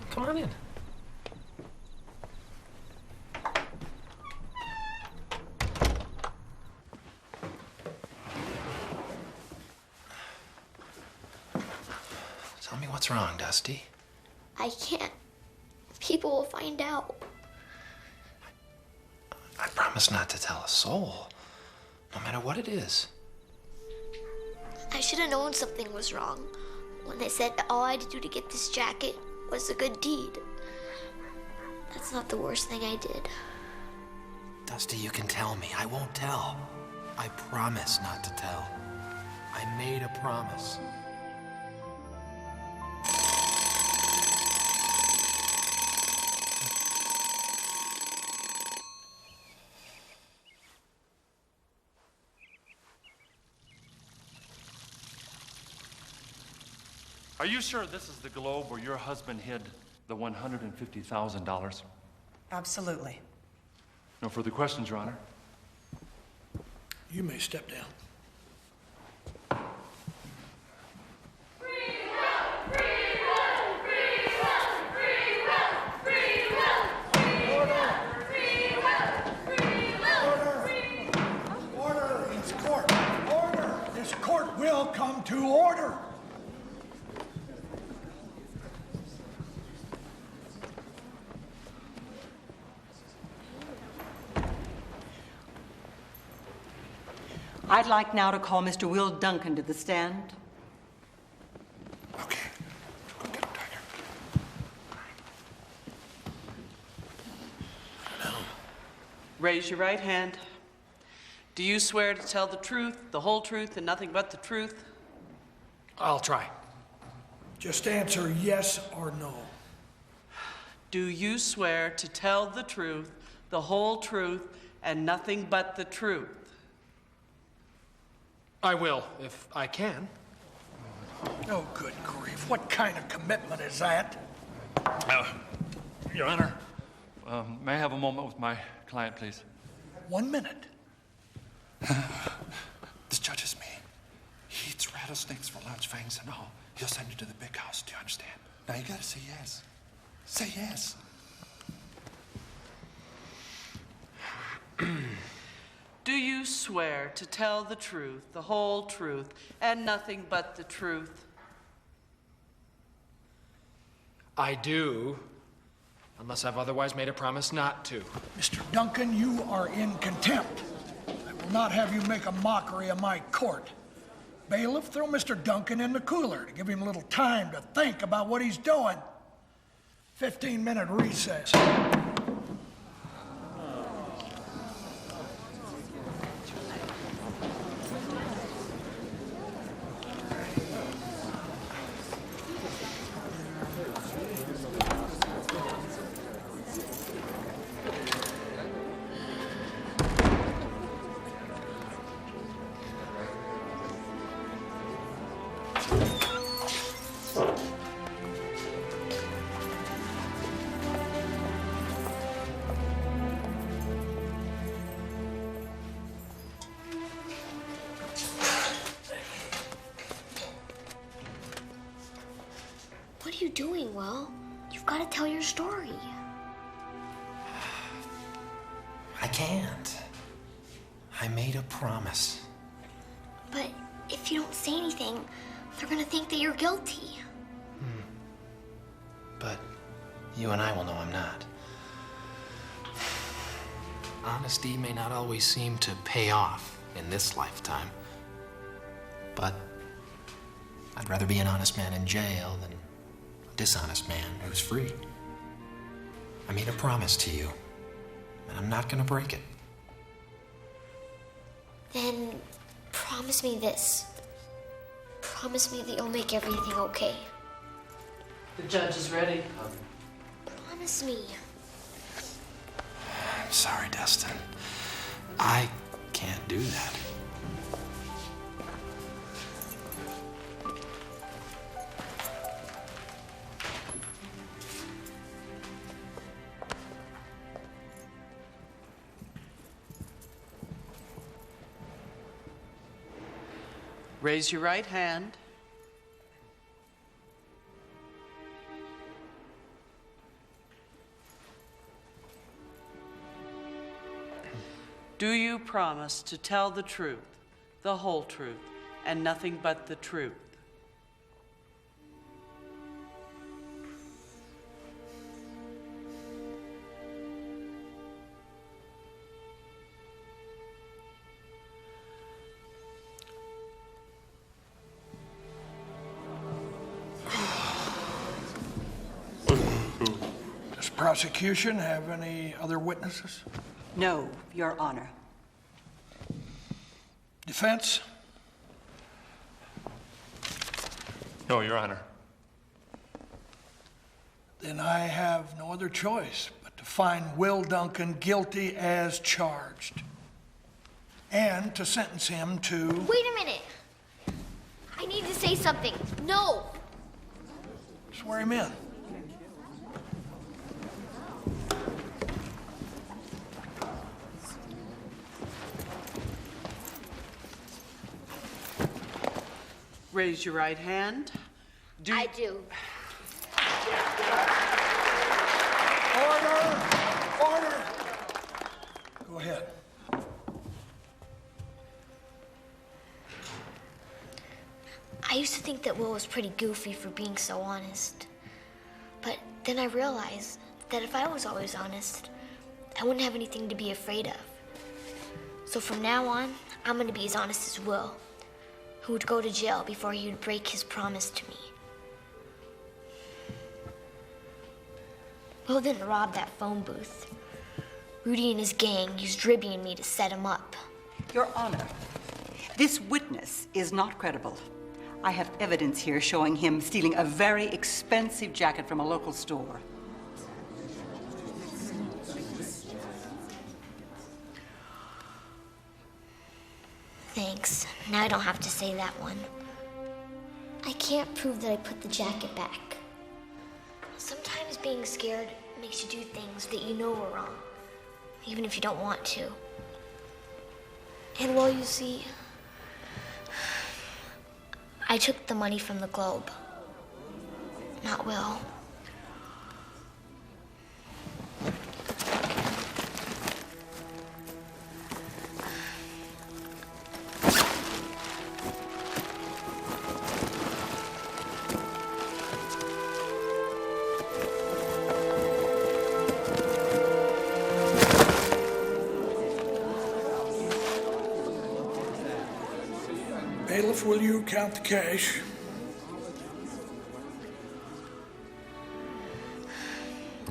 Come on in. Tell me what's wrong, Dusty. I can't. People will find out. I promise not to tell a soul, no matter what it is. I should have known something was wrong when they said all I had to do to get this jacket was a good deed. That's not the worst thing I did. Dusty, you can tell me. I won't tell. I promise not to tell. I made a promise. Are you sure this is the Globe where your husband hid the $150,000? Absolutely. No further questions, Your Honor. You may step down. Order! It's court. Order! This court will come to order. I'd like now to call Mr. Will Duncan to the stand. Raise your right hand. Do you swear to tell the truth, the whole truth, and nothing but the truth? I'll try. Just answer yes or no. Do you swear to tell the truth, the whole truth, and nothing but the truth? I will, if I can. Oh, good grief. What kind of commitment is that? Your Honor, may I have a moment with my client, please? 1 minute. This judge is me. He eats rattlesnakes for lunch, fangs and all. He'll send you to the big house. Do you understand? Now you gotta say yes. Say yes. Do you swear to tell the truth, the whole truth, and nothing but the truth? I do, unless I've otherwise made a promise not to. Mr. Duncan, you are in contempt. I will not have you make a mockery of my court. Bailiff, throw Mr. Duncan in the cooler to give him a little time to think about what he's doing. 15-minute recess. What are you doing, Will? You've got to tell your story. I can't. I made a promise. But if you don't say anything, they're gonna think that you're guilty. But you and I will know I'm not. Honesty may not always seem to pay off in this lifetime. But I'd rather be an honest man in jail than a dishonest man who's free. I made a promise to you, and I'm not gonna break it. Then promise me this. Promise me that you'll make everything okay. The judge is ready. Promise me. I'm sorry, Dustin. I can't do that. Raise your right hand. Do you promise to tell the truth, the whole truth, and nothing but the truth? Does prosecution have any other witnesses? No, Your Honor. Defense? No, Your Honor. Then I have no other choice but to find Will Duncan guilty as charged. And to sentence him to... Wait a minute. I need to say something. No. Swear him in. Raise your right hand. I do. Order! Order! Go ahead. I used to think that Will was pretty goofy for being so honest. But then I realized that if I was always honest, I wouldn't have anything to be afraid of. So from now on, I'm going to be as honest as Will, who would go to jail before he would break his promise to me. Will didn't rob that phone booth. Rudy and his gang used Ribby and me to set him up. Your Honor, this witness is not credible. I have evidence here showing him stealing a very expensive jacket from a local store. Thanks. Now I don't have to say that one. I can't prove that I put the jacket back. Sometimes being scared makes you do things that you know are wrong, even if you don't want to. And well, you see, I took the money from the Globe, not Will. Bailiff, will you count the cash?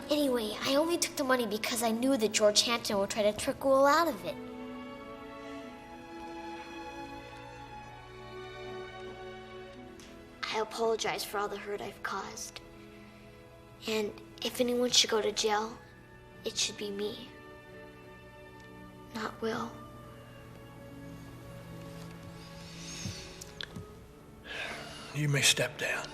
Anyway, I only took the money because I knew that George Hampton would try to trick Will out of it. I apologize for all the hurt I've caused. And if anyone should go to jail, it should be me, not Will. You may step down.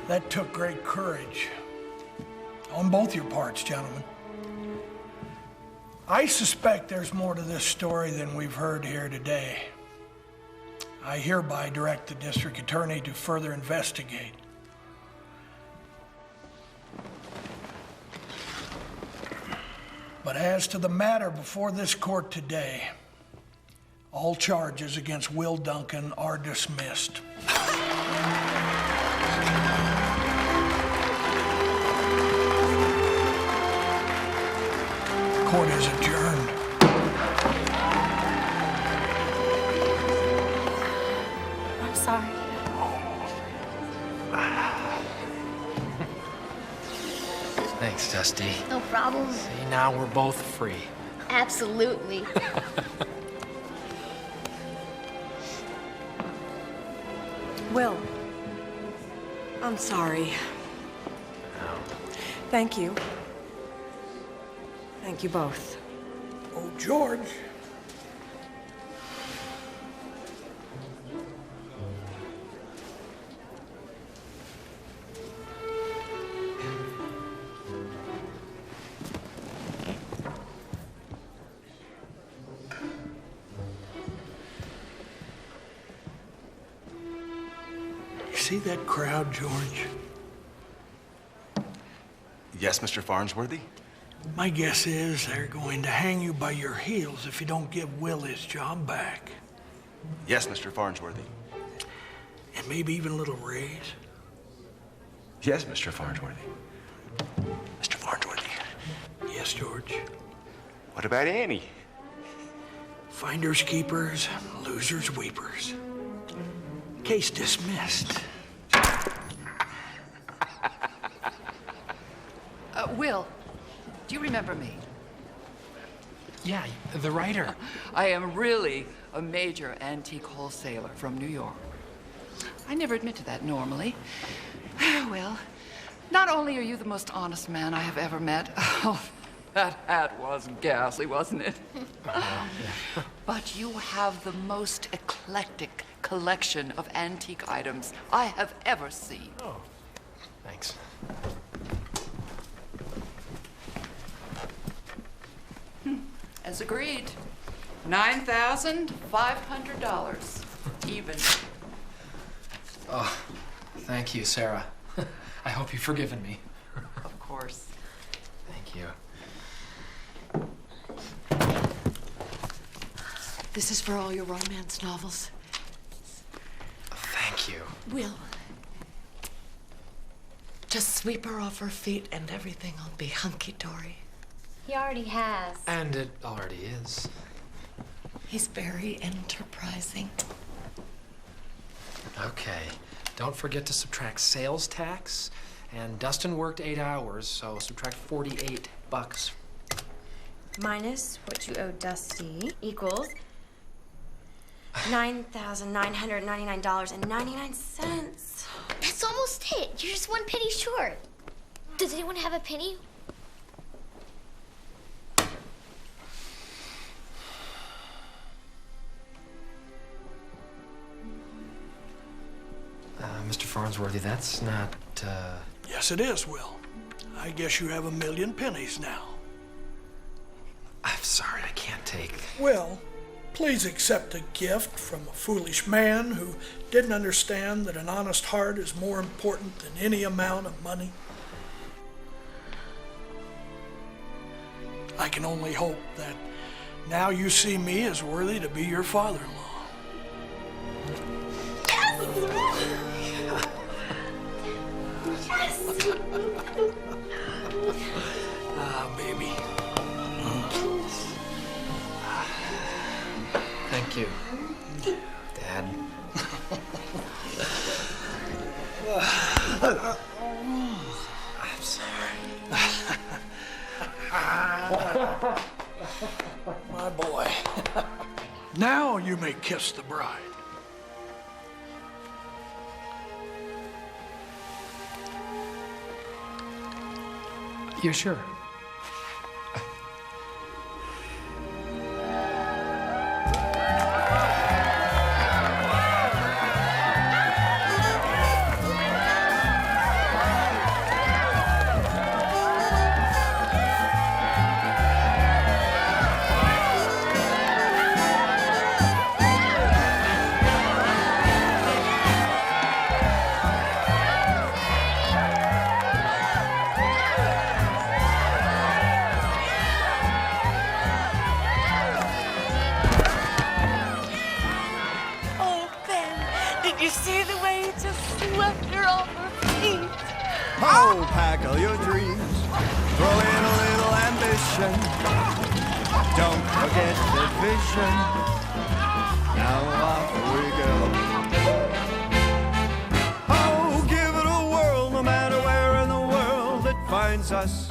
That took great courage on both your parts, gentlemen. I suspect there's more to this story than we've heard here today. I hereby direct the district attorney to further investigate. But as to the matter before this court today, all charges against Will Duncan are dismissed. Court is adjourned. I'm sorry. Thanks, Dusty. No problem. See, now we're both free. Absolutely. Will, I'm sorry. Thank you. Thank you both. Oh, George. You see that crowd, George? Yes, Mr. Farnsworthy? My guess is they're going to hang you by your heels if you don't give Will his job back. Yes, Mr. Farnsworthy. And maybe even a little raise. Yes, Mr. Farnsworthy. Mr. Farnsworthy. Yes, George. What about Annie? Finders keepers, losers weepers. Case dismissed. Will, do you remember me? Yeah, the writer. I am really a major antique wholesaler from New York. I never admit to that normally. Well, not only are you the most honest man I have ever met. Oh, that hat was ghastly, wasn't it? But you have the most eclectic collection of antique items I have ever seen. Oh, thanks. As agreed, $9,500, even. Oh, thank you, Sarah. I hope you've forgiven me. Of course. Thank you. This is for all your romance novels. Thank you. Will, just sweep her off her feet and everything will be hunky-dory. He already has. And it already is. He's very enterprising. Okay. Don't forget to subtract sales tax. And Dustin worked 8 hours, so subtract $48. Minus what you owe Dusty equals $9,999.99. That's almost it. You're just 1 penny short. Does anyone have a penny? Mr. Farnsworthy, that's not, Yes, it is, Will. I guess you have 1,000,000 pennies now. I'm sorry, I can't take... Will, please accept a gift from a foolish man who didn't understand that an honest heart is more important than any amount of money. I can only hope that now you see me as worthy to be your father-in-law. Yes! Thank you, Dad. I'm sorry. My boy. Now you may kiss the bride. You sure? You see the way he just swept her off her feet? Oh, pack all your dreams, throw in a little ambition. Don't forget the vision. Now off we go. Oh, give it a whirl, no matter where in the world it finds us.